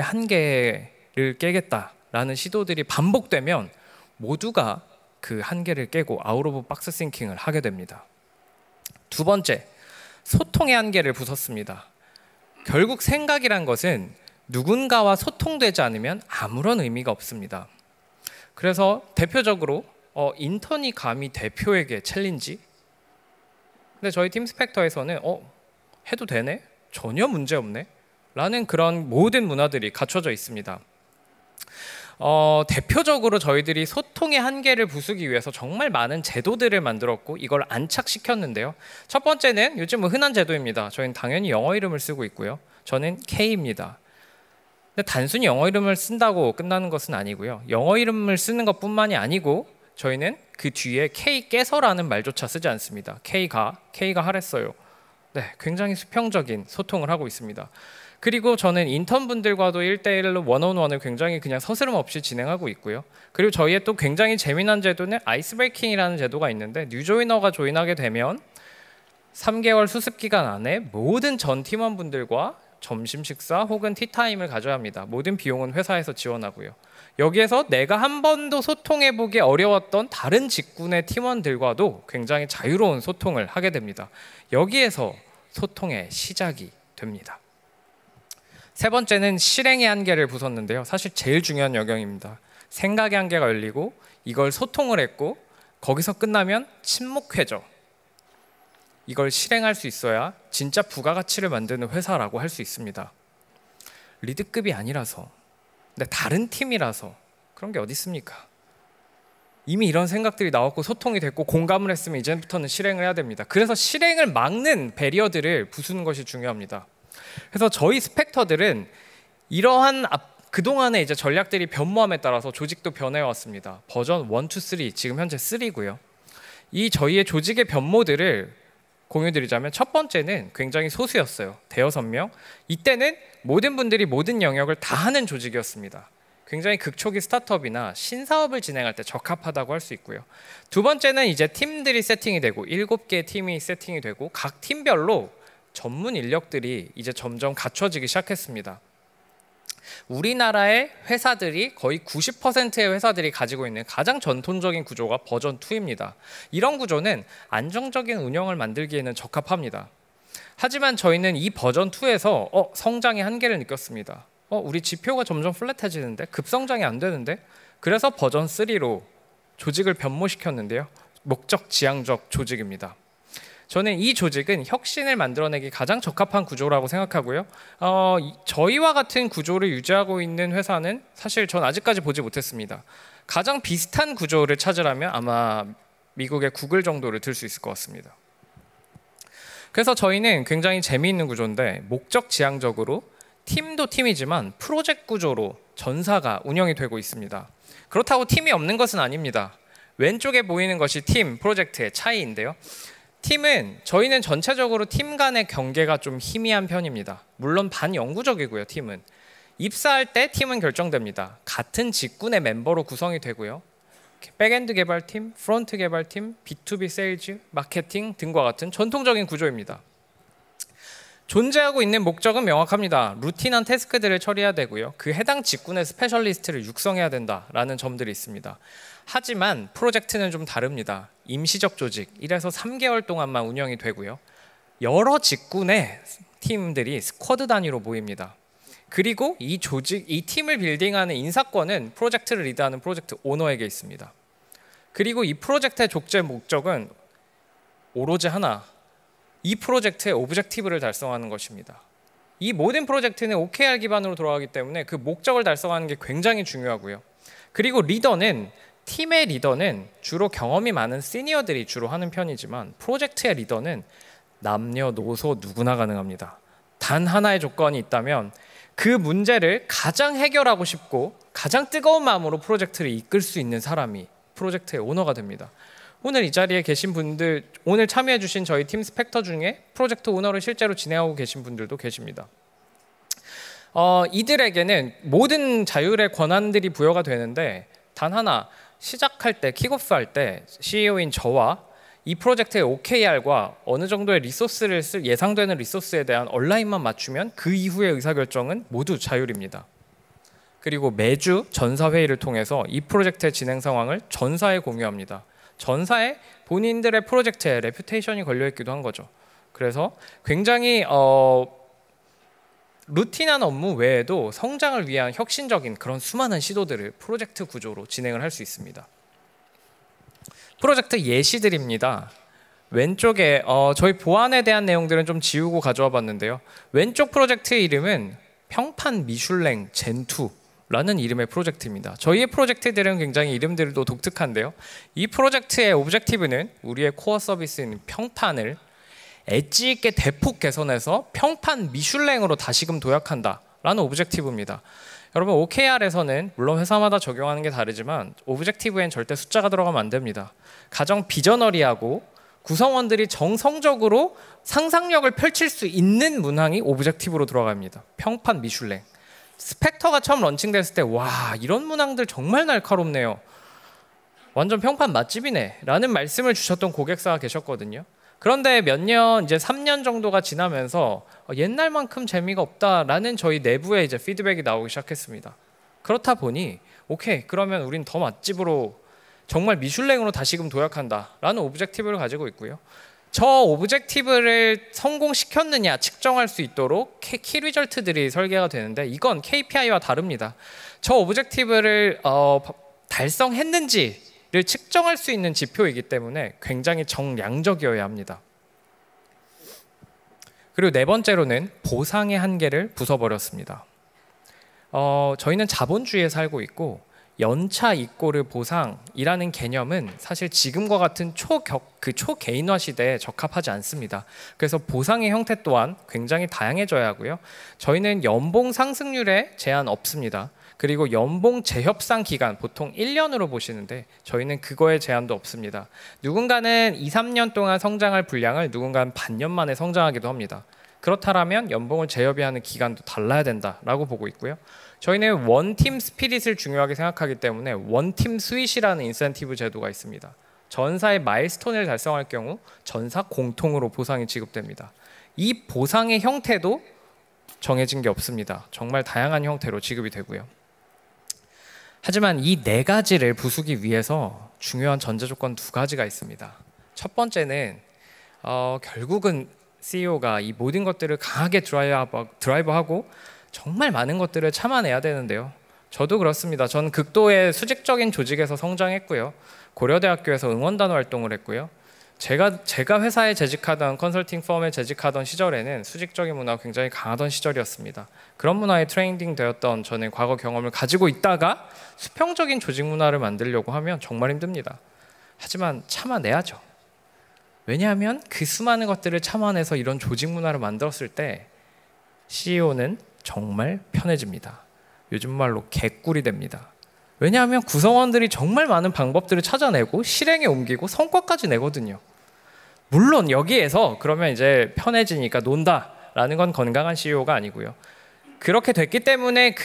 한계를 깨겠다라는 시도들이 반복되면 모두가 그 한계를 깨고 아웃 오브 박스 싱킹을 하게 됩니다. 두 번째, 소통의 한계를 부쉈습니다. 결국 생각이란 것은 누군가와 소통되지 않으면 아무런 의미가 없습니다. 그래서 대표적으로 인턴이 감히 대표에게 챌린지? 근데 저희 팀 스펙터에서는 해도 되네? 전혀 문제 없네? 라는 그런 모든 문화들이 갖춰져 있습니다. 대표적으로 저희들이 소통의 한계를 부수기 위해서 정말 많은 제도들을 만들었고 이걸 안착시켰는데요. 첫 번째는 요즘 흔한 제도입니다. 저희는 당연히 영어 이름을 쓰고 있고요. 저는 K입니다. 근데 단순히 영어 이름을 쓴다고 끝나는 것은 아니고요. 영어 이름을 쓰는 것뿐만이 아니고 저희는 그 뒤에 K 깨서라는 말조차 쓰지 않습니다. K가 하랬어요. 네, 굉장히 수평적인 소통을 하고 있습니다. 그리고 저는 인턴분들과도 1대1로 원온원을 굉장히 그냥 서스럼 없이 진행하고 있고요. 그리고 저희의 또 굉장히 재미난 제도는 아이스 브레이킹이라는 제도가 있는데 뉴조이너가 조인하게 되면 3개월 수습 기간 안에 모든 전 팀원분들과 점심 식사 혹은 티타임을 가져야 합니다. 모든 비용은 회사에서 지원하고요. 여기에서 내가 한 번도 소통해보기 어려웠던 다른 직군의 팀원들과도 굉장히 자유로운 소통을 하게 됩니다. 여기에서 소통의 시작이 됩니다. 세 번째는 실행의 한계를 부쉈는데요. 사실 제일 중요한 영역입니다. 생각의 한계가 열리고 이걸 소통을 했고 거기서 끝나면 침묵회죠. 이걸 실행할 수 있어야 진짜 부가가치를 만드는 회사라고 할 수 있습니다. 리드급이 아니라서, 근데 다른 팀이라서 그런 게 어디 있습니까? 이미 이런 생각들이 나왔고 소통이 됐고 공감을 했으면 이제부터는 실행을 해야 됩니다. 그래서 실행을 막는 배리어들을 부수는 것이 중요합니다. 그래서 저희 스펙터들은 이러한 그동안의 이제 전략들이 변모함에 따라서 조직도 변해왔습니다. 버전 1, 2, 3, 지금 현재 3고요. 이 저희의 조직의 변모들을 공유드리자면 첫 번째는 굉장히 소수였어요. 대여섯 명. 이때는 모든 분들이 모든 영역을 다 하는 조직이었습니다. 굉장히 극초기 스타트업이나 신사업을 진행할 때 적합하다고 할 수 있고요. 두 번째는 이제 팀들이 세팅이 되고 7개의 팀이 세팅이 되고 각 팀별로 전문 인력들이 이제 점점 갖춰지기 시작했습니다. 우리나라의 회사들이 거의 90%의 회사들이 가지고 있는 가장 전통적인 구조가 버전 2입니다. 이런 구조는 안정적인 운영을 만들기에는 적합합니다. 하지만 저희는 이 버전 2에서 성장의 한계를 느꼈습니다. 우리 지표가 점점 플랫해지는데 급성장이 안 되는데 그래서 버전 3로 조직을 변모시켰는데요. 목적 지향적 조직입니다. 저는 이 조직은 혁신을 만들어내기 가장 적합한 구조라고 생각하고요. 저희와 같은 구조를 유지하고 있는 회사는 사실 전 아직까지 보지 못했습니다. 가장 비슷한 구조를 찾으라면 아마 미국의 구글 정도를 들 수 있을 것 같습니다. 그래서 저희는 굉장히 재미있는 구조인데 목적 지향적으로 팀도 팀이지만 프로젝트 구조로 전사가 운영이 되고 있습니다. 그렇다고 팀이 없는 것은 아닙니다. 왼쪽에 보이는 것이 팀, 프로젝트의 차이인데요. 팀은 저희는 전체적으로 팀 간의 경계가 좀 희미한 편입니다. 물론 반영구적이고요. 팀은 입사할 때 팀은 결정됩니다. 같은 직군의 멤버로 구성이 되고요. 백엔드 개발팀, 프론트 개발팀, B2B 세일즈, 마케팅 등과 같은 전통적인 구조입니다. 존재하고 있는 목적은 명확합니다. 루틴한 태스크들을 처리해야 되고요. 그 해당 직군의 스페셜리스트를 육성해야 된다라는 점들이 있습니다. 하지만 프로젝트는 좀 다릅니다. 임시적 조직, 1에서 3개월 동안만 운영이 되고요. 여러 직군의 팀들이 스쿼드 단위로 모입니다. 그리고 이 팀을 빌딩하는 인사권은 프로젝트를 리드하는 프로젝트 오너에게 있습니다. 그리고 이 프로젝트의 족제 목적은 오로지 하나, 이 프로젝트의 오브젝티브를 달성하는 것입니다. 이 모든 프로젝트는 OKR 기반으로 돌아가기 때문에 그 목적을 달성하는 게 굉장히 중요하고요. 그리고 팀의 리더는 주로 경험이 많은 시니어들이 주로 하는 편이지만 프로젝트의 리더는 남녀노소 누구나 가능합니다. 단 하나의 조건이 있다면 그 문제를 가장 해결하고 싶고 가장 뜨거운 마음으로 프로젝트를 이끌 수 있는 사람이 프로젝트의 오너가 됩니다. 오늘 이 자리에 계신 분들, 오늘 참여해 주신 저희 팀 스펙터 중에 프로젝트 오너를 실제로 진행하고 계신 분들도 계십니다. 이들에게는 모든 자율의 권한들이 부여가 되는데 단 하나, 시작할 때, 킥오프할 때 CEO인 저와 이 프로젝트의 OKR과 어느 정도의 리소스를 쓸 예상되는 리소스에 대한 얼라인만 맞추면 그 이후의 의사결정은 모두 자율입니다. 그리고 매주 전사회의를 통해서 이 프로젝트의 진행 상황을 전사에 공유합니다. 전사에 본인들의 프로젝트에 레퓨테이션이 걸려있기도 한 거죠. 그래서 굉장히 루틴한 업무 외에도 성장을 위한 혁신적인 그런 수많은 시도들을 프로젝트 구조로 진행을 할 수 있습니다. 프로젝트 예시들입니다. 왼쪽에 저희 보안에 대한 내용들은 좀 지우고 가져와 봤는데요. 왼쪽 프로젝트의 이름은 평판 미슐랭 젠2라는 이름의 프로젝트입니다. 저희의 프로젝트들은 굉장히 이름들도 독특한데요. 이 프로젝트의 오브젝티브는 우리의 코어 서비스인 평판을 엣지 있게 대폭 개선해서 평판 미슐랭으로 다시금 도약한다라는 오브젝티브입니다. 여러분 OKR에서는 물론 회사마다 적용하는 게 다르지만 오브젝티브엔 절대 숫자가 들어가면 안 됩니다. 가장 비저너리하고 구성원들이 정성적으로 상상력을 펼칠 수 있는 문항이 오브젝티브로 들어갑니다. 평판 미슐랭. 스펙터가 처음 런칭됐을 때 와 이런 문항들 정말 날카롭네요. 완전 평판 맛집이네 라는 말씀을 주셨던 고객사가 계셨거든요. 그런데 몇 년, 이제 3년 정도가 지나면서 옛날만큼 재미가 없다라는 저희 내부에 이제 피드백이 나오기 시작했습니다. 그렇다 보니 오케이 그러면 우린 더 맛집으로 정말 미슐랭으로 다시금 도약한다라는 오브젝티브를 가지고 있고요. 저 오브젝티브를 성공시켰느냐 측정할 수 있도록 키 리절트들이 설계가 되는데 이건 KPI와 다릅니다. 저 오브젝티브를 달성했는지를 측정할 수 있는 지표이기 때문에 굉장히 정량적이어야 합니다. 그리고 네 번째로는 보상의 한계를 부숴버렸습니다. 저희는 자본주의에 살고 있고 연차 이꼬르 보상이라는 개념은 사실 지금과 같은 초개인화 시대에 적합하지 않습니다. 그래서 보상의 형태 또한 굉장히 다양해져야 하고요. 저희는 연봉 상승률에 제한 없습니다. 그리고 연봉 재협상 기간 보통 1년으로 보시는데 저희는 그거에 제한도 없습니다. 누군가는 2, 3년 동안 성장할 분량을 누군가는 반년 만에 성장하기도 합니다. 그렇다면 연봉을 재협의하는 기간도 달라야 된다라고 보고 있고요. 저희는 원팀 스피릿을 중요하게 생각하기 때문에 원팀 스윗이라는 인센티브 제도가 있습니다. 전사의 마일스톤을 달성할 경우 전사 공통으로 보상이 지급됩니다. 이 보상의 형태도 정해진 게 없습니다. 정말 다양한 형태로 지급이 되고요. 하지만 이 네 가지를 부수기 위해서 중요한 전제 조건 두 가지가 있습니다. 첫 번째는 결국은 CEO가 이 모든 것들을 강하게 드라이브하고 정말 많은 것들을 참아내야 되는데요. 저도 그렇습니다. 저는 극도의 수직적인 조직에서 성장했고요. 고려대학교에서 응원단 활동을 했고요. 제가 회사에 재직하던 컨설팅 펌에 재직하던 시절에는 수직적인 문화가 굉장히 강하던 시절이었습니다. 그런 문화에 트레이닝 되었던 저는 과거 경험을 가지고 있다가 수평적인 조직 문화를 만들려고 하면 정말 힘듭니다. 하지만 참아내야죠. 왜냐하면 그 수많은 것들을 참아내서 이런 조직 문화를 만들었을 때 CEO는 정말 편해집니다. 요즘 말로 개꿀이 됩니다. 왜냐하면 구성원들이 정말 많은 방법들을 찾아내고 실행에 옮기고 성과까지 내거든요. 물론 여기에서 그러면 이제 편해지니까 논다라는 건 건강한 CEO가 아니고요. 그렇게 됐기 때문에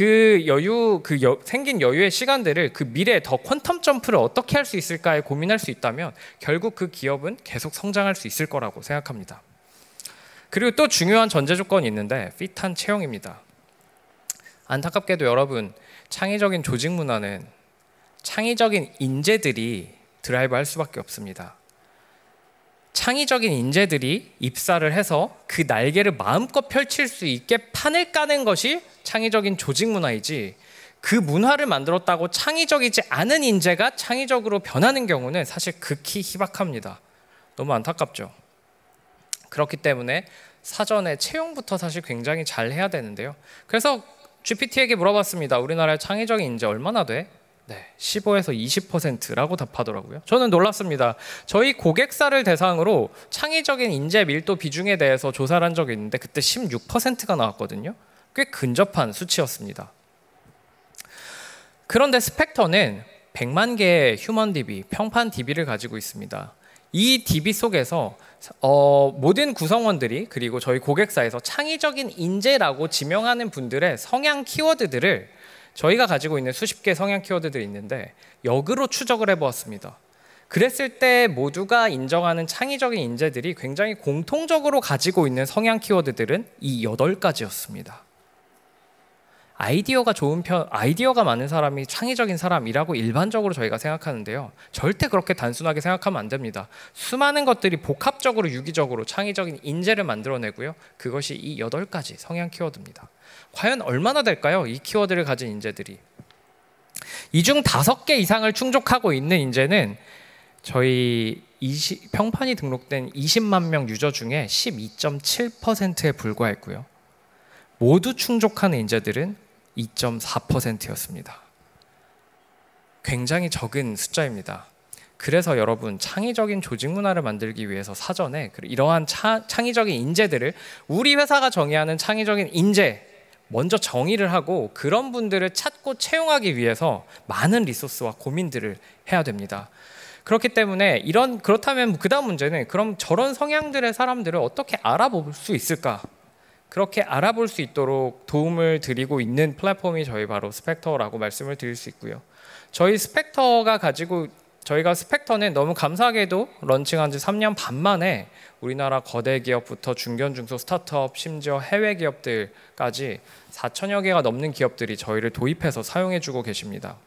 생긴 여유의 시간들을 그 미래에 더 퀀텀 점프를 어떻게 할 수 있을까에 고민할 수 있다면 결국 그 기업은 계속 성장할 수 있을 거라고 생각합니다. 그리고 또 중요한 전제 조건이 있는데 핏한 채용입니다. 안타깝게도 여러분, 창의적인 조직 문화는 창의적인 인재들이 드라이브할 수밖에 없습니다. 창의적인 인재들이 입사를 해서 그 날개를 마음껏 펼칠 수 있게 판을 까는 것이 창의적인 조직 문화이지, 그 문화를 만들었다고 창의적이지 않은 인재가 창의적으로 변하는 경우는 사실 극히 희박합니다. 너무 안타깝죠. 그렇기 때문에 사전에 채용부터 사실 굉장히 잘 해야 되는데요. 그래서 GPT에게 물어봤습니다. 우리나라의 창의적인 인재 얼마나 돼? 네, 15에서 20%라고 답하더라고요. 저는 놀랐습니다. 저희 고객사를 대상으로 창의적인 인재 밀도 비중에 대해서 조사를 한 적이 있는데 그때 16%가 나왔거든요. 꽤 근접한 수치였습니다. 그런데 스펙터는 100만 개의 휴먼 DB, 평판 DB를 가지고 있습니다. 이 DB 속에서 모든 구성원들이 그리고 저희 고객사에서 창의적인 인재라고 지명하는 분들의 성향 키워드들을 저희가 가지고 있는 수십 개의 성향 키워드들이 있는데 역으로 추적을 해보았습니다. 그랬을 때 모두가 인정하는 창의적인 인재들이 굉장히 공통적으로 가지고 있는 성향 키워드들은 이 8가지였습니다. 아이디어가 많은 사람이 창의적인 사람이라고 일반적으로 저희가 생각하는데요. 절대 그렇게 단순하게 생각하면 안 됩니다. 수많은 것들이 복합적으로 유기적으로 창의적인 인재를 만들어내고요. 그것이 이 8가지 성향 키워드입니다. 과연 얼마나 될까요? 이 키워드를 가진 인재들이. 이 중 5개 이상을 충족하고 있는 인재는 저희 평판이 등록된 20만 명 유저 중에 12.7%에 불과했고요. 모두 충족하는 인재들은 2.4%였습니다. 굉장히 적은 숫자입니다. 그래서 여러분, 창의적인 조직 문화를 만들기 위해서 사전에 이러한 창의적인 인재들을 우리 회사가 정의하는 창의적인 인재 먼저 정의를 하고 그런 분들을 찾고 채용하기 위해서 많은 리소스와 고민들을 해야 됩니다. 그렇기 때문에 그렇다면 그 다음 문제는 그럼 저런 성향들의 사람들을 어떻게 알아볼 수 있을까? 그렇게 알아볼 수 있도록 도움을 드리고 있는 플랫폼이 저희 바로 스펙터라고 말씀을 드릴 수 있고요. 저희가 스펙터는 너무 감사하게도 런칭한 지 3년 반 만에 우리나라 거대 기업부터 중견 중소 스타트업 심지어 해외 기업들까지 4천여 개가 넘는 기업들이 저희를 도입해서 사용해주고 계십니다.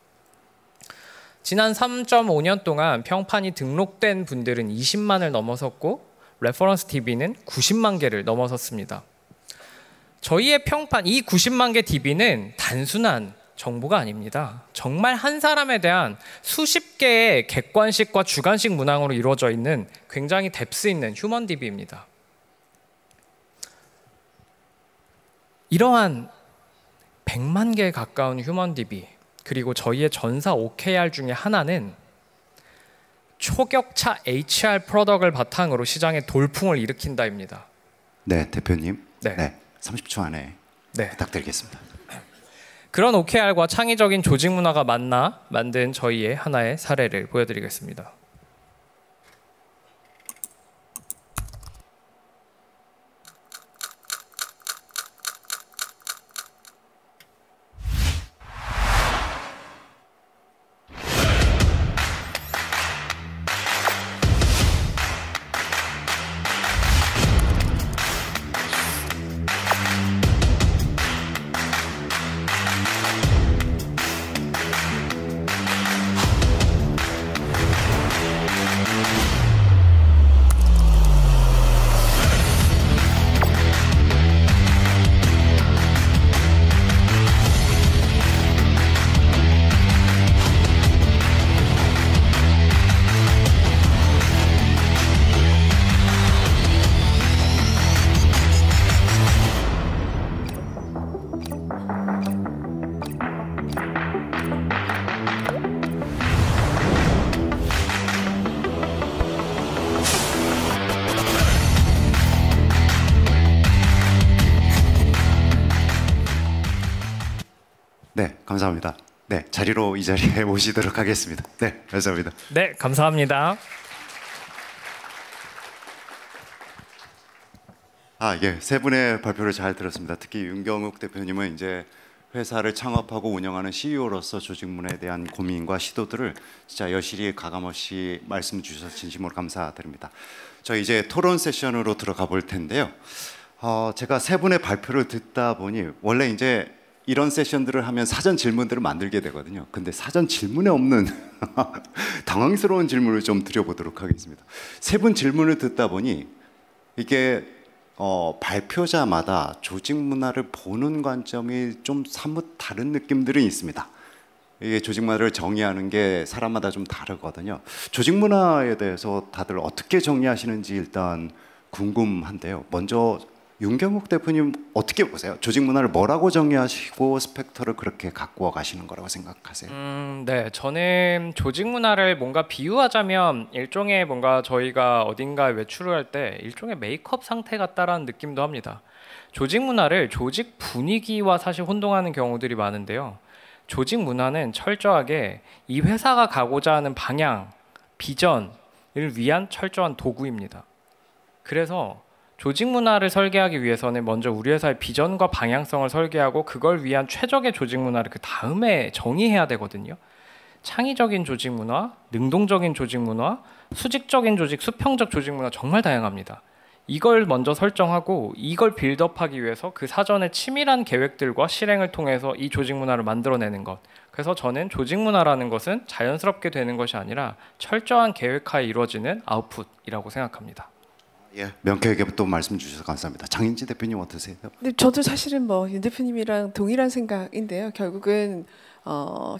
지난 3.5년 동안 평판이 등록된 분들은 20만을 넘어섰고 레퍼런스 DB는 90만 개를 넘어섰습니다. 저희의 평판, 이 90만 개 DB는 단순한 정보가 아닙니다. 정말 한 사람에 대한 수십 개의 객관식과 주관식 문항으로 이루어져 있는 굉장히 뎁스 있는 휴먼 DB입니다. 이러한 100만 개에 가까운 휴먼 DB, 그리고 저희의 전사 OKR 중에 하나는 초격차 HR 프로덕트를 바탕으로 시장에 돌풍을 일으킨다입니다. 네, 대표님. 네. 30초 안에 부탁드리겠습니다. 그런 OKR과 창의적인 조직 문화가 만나 만든 저희의 하나의 사례를 보여드리겠습니다. 네, 감사합니다. 네, 자리로 이 자리에 모시도록 하겠습니다. 네, 감사합니다. 네, 감사합니다. 예, 세 분의 발표를 잘 들었습니다. 특히 윤경욱 대표님은 이제 회사를 창업하고 운영하는 CEO로서 조직 문화에 대한 고민과 시도들을 진짜 여실히 가감없이 말씀 주셔서 진심으로 감사드립니다. 저희 이제 토론 세션으로 들어가 볼 텐데요. 제가 세 분의 발표를 듣다 보니 원래 이제 이런 세션들을 하면 사전 질문들을 만들게 되거든요. 근데 사전 질문에 없는 당황스러운 질문을 좀 드려보도록 하겠습니다. 세 분 질문을 듣다 보니 이게 발표자마다 조직 문화를 보는 관점이 좀 사뭇 다른 느낌들이 있습니다. 이게 조직 문화를 정의하는 게 사람마다 좀 다르거든요. 조직 문화에 대해서 다들 어떻게 정의하시는지 일단 궁금한데요. 먼저 윤경욱 대표님 어떻게 보세요? 조직 문화를 뭐라고 정의하시고 스펙터를 그렇게 갖고 가시는 거라고 생각하세요? 네, 저는 조직 문화를 뭔가 비유하자면 일종의 뭔가 저희가 어딘가에 외출을 할 때 일종의 메이크업 상태 같다라는 느낌도 합니다. 조직 문화를 조직 분위기와 사실 혼동하는 경우들이 많은데요. 조직 문화는 철저하게 이 회사가 가고자 하는 방향, 비전을 위한 철저한 도구입니다. 그래서 조직 문화를 설계하기 위해서는 먼저 우리 회사의 비전과 방향성을 설계하고 그걸 위한 최적의 조직 문화를 그 다음에 정의해야 되거든요. 창의적인 조직 문화, 능동적인 조직 문화, 수직적인 조직, 수평적 조직 문화 정말 다양합니다. 이걸 먼저 설정하고 이걸 빌드업하기 위해서 그 사전에 치밀한 계획들과 실행을 통해서 이 조직 문화를 만들어내는 것. 그래서 저는 조직 문화라는 것은 자연스럽게 되는 것이 아니라 철저한 계획하에 이루어지는 아웃풋이라고 생각합니다. 예, 명쾌하게 또 말씀 주셔서 감사합니다. 장인지 대표님 어떠세요? 네, 저도 사실은 윤 대표님이랑 동일한 생각인데요. 결국은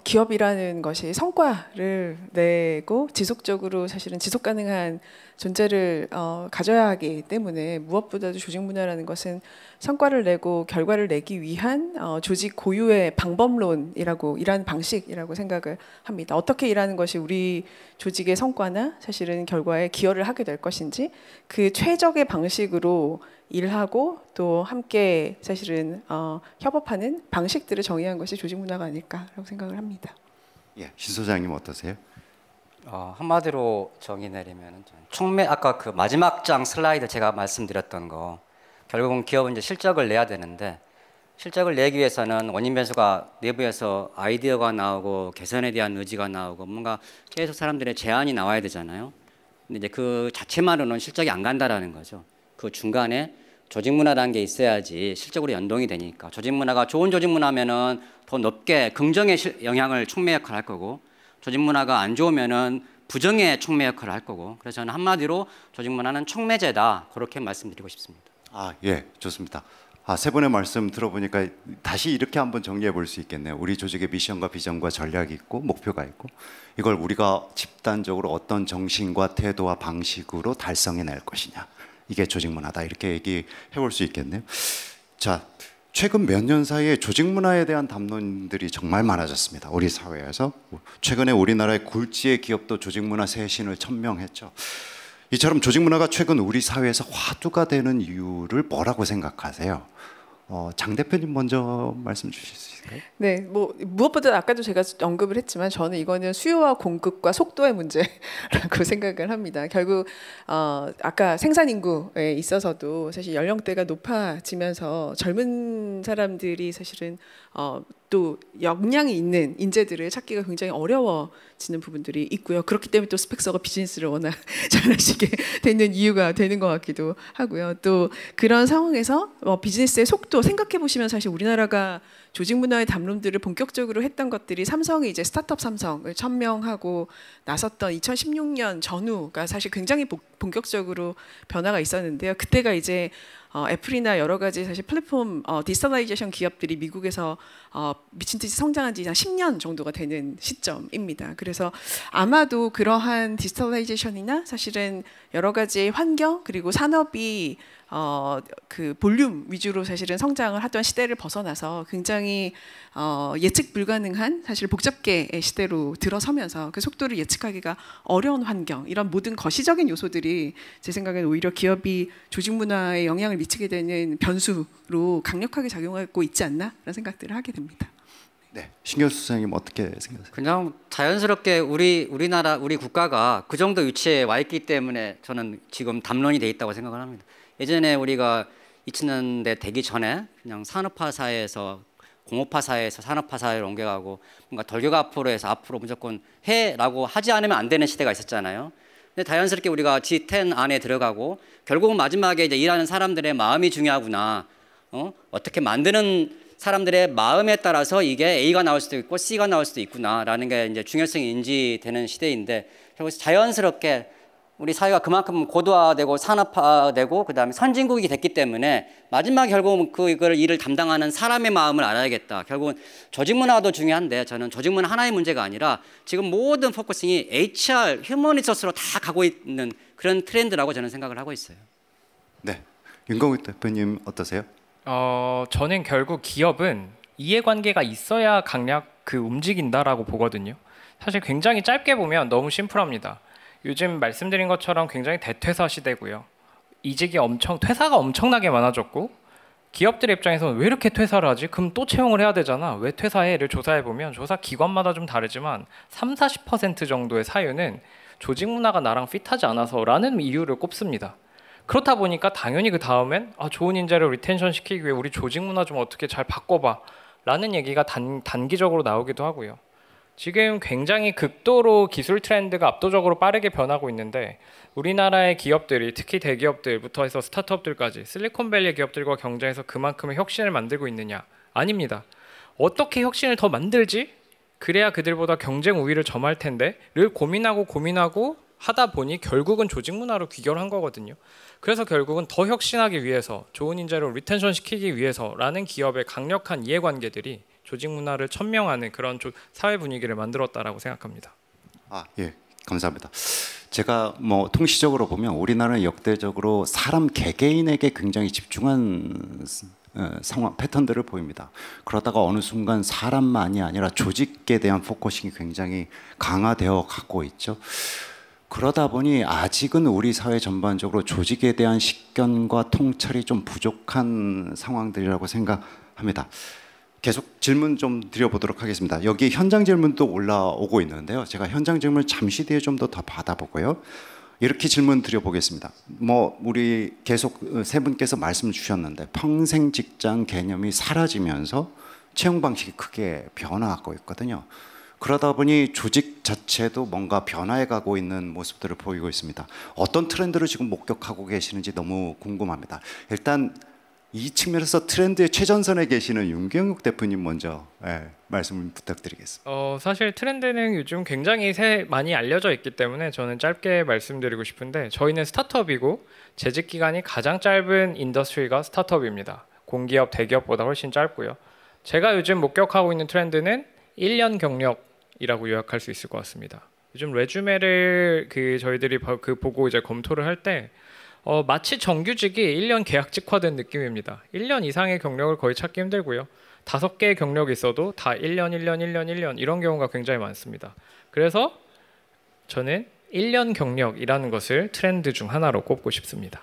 기업이라는 것이 성과를 내고 지속적으로 사실은 지속 가능한 존재를 가져야 하기 때문에 무엇보다도 조직 문화라는 것은 성과를 내고 결과를 내기 위한 조직 고유의 방법론이라고 일하는 방식이라고 생각을 합니다. 어떻게 일하는 것이 우리 조직의 성과나 사실은 결과에 기여를 하게 될 것인지 그 최적의 방식으로 일하고 또 함께 사실은 협업하는 방식들을 정의한 것이 조직 문화가 아닐까라고 생각을 합니다. 예, 신 소장님 어떠세요? 한마디로 정의 내리면 촉매 아까 그 마지막 장 슬라이드 제가 말씀드렸던 거 결국은 기업은 이제 실적을 내야 되는데 실적을 내기 위해서는 원인 변수가 내부에서 아이디어가 나오고 개선에 대한 의지가 나오고 뭔가 계속 사람들의 제안이 나와야 되잖아요. 근데 이제 그 자체만으로는 실적이 안 간다라는 거죠. 그 중간에 조직 문화라는 게 있어야지 실적으로 연동이 되니까 조직 문화가 좋은 조직 문화면은 더 높게 긍정의 영향을 촉매 역할을 할 거고 조직 문화가 안 좋으면은 부정의 촉매 역할을 할 거고 그래서 저는 한마디로 조직 문화는 촉매제다 그렇게 말씀드리고 싶습니다. 예, 좋습니다. 세 분의 말씀 들어보니까 다시 이렇게 한번 정리해 볼 수 있겠네요. 우리 조직의 미션과 비전과 전략이 있고 목표가 있고 이걸 우리가 집단적으로 어떤 정신과 태도와 방식으로 달성해낼 것이냐. 이게 조직 문화다 이렇게 얘기해 볼 수 있겠네요. 자, 최근 몇 년 사이에 조직 문화에 대한 담론들이 정말 많아졌습니다. 우리 사회에서 최근에 우리나라의 굴지의 기업도 조직 문화 쇄신을 천명했죠. 이처럼 조직 문화가 최근 우리 사회에서 화두가 되는 이유를 뭐라고 생각하세요? 장 대표님 먼저 말씀 주실 수 있을까요? 네, 무엇보다 아까도 제가 언급을 했지만 저는 이거는 수요와 공급과 속도의 문제라고 생각을 합니다. 결국 아까 생산 인구에 있어서도 사실 연령대가 높아지면서 젊은 사람들이 사실은 또 역량이 있는 인재들을 찾기가 굉장히 어려워지는 부분들이 있고요. 그렇기 때문에 또 스펙서가 비즈니스를 워낙 잘하시게 되는 이유가 되는 것 같기도 하고요. 또 그런 상황에서 비즈니스의 속도 생각해 보시면 사실 우리나라가 조직 문화의 담론들을 본격적으로 했던 것들이 삼성이 이제 스타트업 삼성을 천명하고 나섰던 2016년 전후가 사실 굉장히 본격적으로 변화가 있었는데요. 그때가 이제 애플이나 여러 가지 사실 플랫폼 디지털라이제이션 기업들이 미국에서 미친 듯이 성장한 지 한 10년 정도가 되는 시점입니다. 그래서 아마도 그러한 디지털라이제이션이나 사실은 여러 가지 환경 그리고 산업이 그 볼륨 위주로 사실은 성장을 하던 시대를 벗어나서 굉장히 예측 불가능한 사실 복잡계의 시대로 들어서면서 그 속도를 예측하기가 어려운 환경 이런 모든 거시적인 요소들이 제 생각에는 오히려 기업이 조직 문화에 영향을 미치게 되는 변수로 강력하게 작용하고 있지 않나라는 생각들을 하게 됩니다. 네, 신경수 소장님 어떻게 생각하세요? 그냥 자연스럽게 우리나라 우리 국가가 그 정도 위치에 와 있기 때문에 저는 지금 담론이 돼 있다고 생각을 합니다. 예전에 우리가 2000년대 되기 전에 그냥 산업화 사회에서 공업화 사회에서 산업화 사회로 옮겨가고 뭔가 돌격 앞으로 해서 앞으로 무조건 해라고 하지 않으면 안 되는 시대가 있었잖아요. 근데 자연스럽게 우리가 G10 안에 들어가고 결국은 마지막에 이제 일하는 사람들의 마음이 중요하구나. 어떻게 만드는 사람들의 마음에 따라서 이게 A가 나올 수도 있고 C가 나올 수도 있구나라는 게 이제 중요성이 인지되는 시대인데 결국 자연스럽게 우리 사회가 그만큼 고도화되고 산업화되고 그다음에 선진국이 됐기 때문에 마지막 결국은 이걸 일을 담당하는 사람의 마음을 알아야겠다. 결국은 조직 문화도 중요한데 저는 조직 문화 하나의 문제가 아니라 지금 모든 포커싱이 HR, 휴먼 리소스로 다 가고 있는 그런 트렌드라고 저는 생각을 하고 있어요. 네, 윤건욱 대표님 어떠세요? 저는 결국 기업은 이해관계가 있어야 강약 움직인다라고 보거든요. 사실 굉장히 짧게 보면 너무 심플합니다. 요즘 말씀드린 것처럼 굉장히 대퇴사 시대고요. 이직이 퇴사가 엄청나게 많아졌고 기업들의 입장에서는 왜 이렇게 퇴사를 하지? 그럼 또 채용을 해야 되잖아. 왜 퇴사해?를 조사해보면 조사 기관마다 좀 다르지만 30-40% 정도의 사유는 조직 문화가 나랑 핏하지 않아서라는 이유를 꼽습니다. 그렇다 보니까 당연히 그 다음엔 좋은 인재를 리텐션 시키기 위해 우리 조직 문화 좀 어떻게 잘 바꿔봐 라는 얘기가 단기적으로 나오기도 하고요. 지금 굉장히 극도로 기술 트렌드가 압도적으로 빠르게 변하고 있는데 우리나라의 기업들이 특히 대기업들부터 해서 스타트업들까지 실리콘밸리 기업들과 경쟁해서 그만큼의 혁신을 만들고 있느냐? 아닙니다. 어떻게 혁신을 더 만들지? 그래야 그들보다 경쟁 우위를 점할 텐데를 고민하고 하다 보니 결국은 조직 문화로 귀결한 거거든요. 그래서 결국은 더 혁신하기 위해서 좋은 인재를 리텐션 시키기 위해서라는 기업의 강력한 이해관계들이 조직 문화를 천명하는 그런 사회 분위기를 만들었다라고 생각합니다. 예, 감사합니다. 제가 통시적으로 보면 우리나라는 역대적으로 사람 개개인에게 굉장히 집중한 상황 패턴들을 보입니다. 그러다가 어느 순간 사람만이 아니라 조직에 대한 포커싱이 굉장히 강화되어 가고 있죠. 그러다 보니 아직은 우리 사회 전반적으로 조직에 대한 식견과 통찰이 좀 부족한 상황들이라고 생각합니다. 계속 질문 좀 드려보도록 하겠습니다. 여기 현장 질문도 올라오고 있는데요. 제가 현장 질문 잠시 뒤에 좀 더 받아보고요. 이렇게 질문 드려보겠습니다. 우리 계속 세 분께서 말씀을 주셨는데 평생 직장 개념이 사라지면서 채용 방식이 크게 변화하고 있거든요. 그러다 보니 조직 자체도 뭔가 변화해가고 있는 모습들을 보이고 있습니다. 어떤 트렌드를 지금 목격하고 계시는지 너무 궁금합니다. 일단 이 측면에서 트렌드의 최전선에 계시는 윤경욱 대표님 먼저 말씀 부탁드리겠습니다. 사실 트렌드는 요즘 굉장히 많이 알려져 있기 때문에 저는 짧게 말씀드리고 싶은데 저희는 스타트업이고 재직 기간이 가장 짧은 인더스트리가 스타트업입니다. 공기업, 대기업보다 훨씬 짧고요. 제가 요즘 목격하고 있는 트렌드는 1년 경력이라고 요약할 수 있을 것 같습니다. 요즘 레주메를 저희들이 보고 이제 검토를 할 때 마치 정규직이 1년 계약직화된 느낌입니다. 1년 이상의 경력을 거의 찾기 힘들고요. 5개의 경력이 있어도 다 1년 이런 경우가 굉장히 많습니다. 그래서 저는 1년 경력이라는 것을 트렌드 중 하나로 꼽고 싶습니다.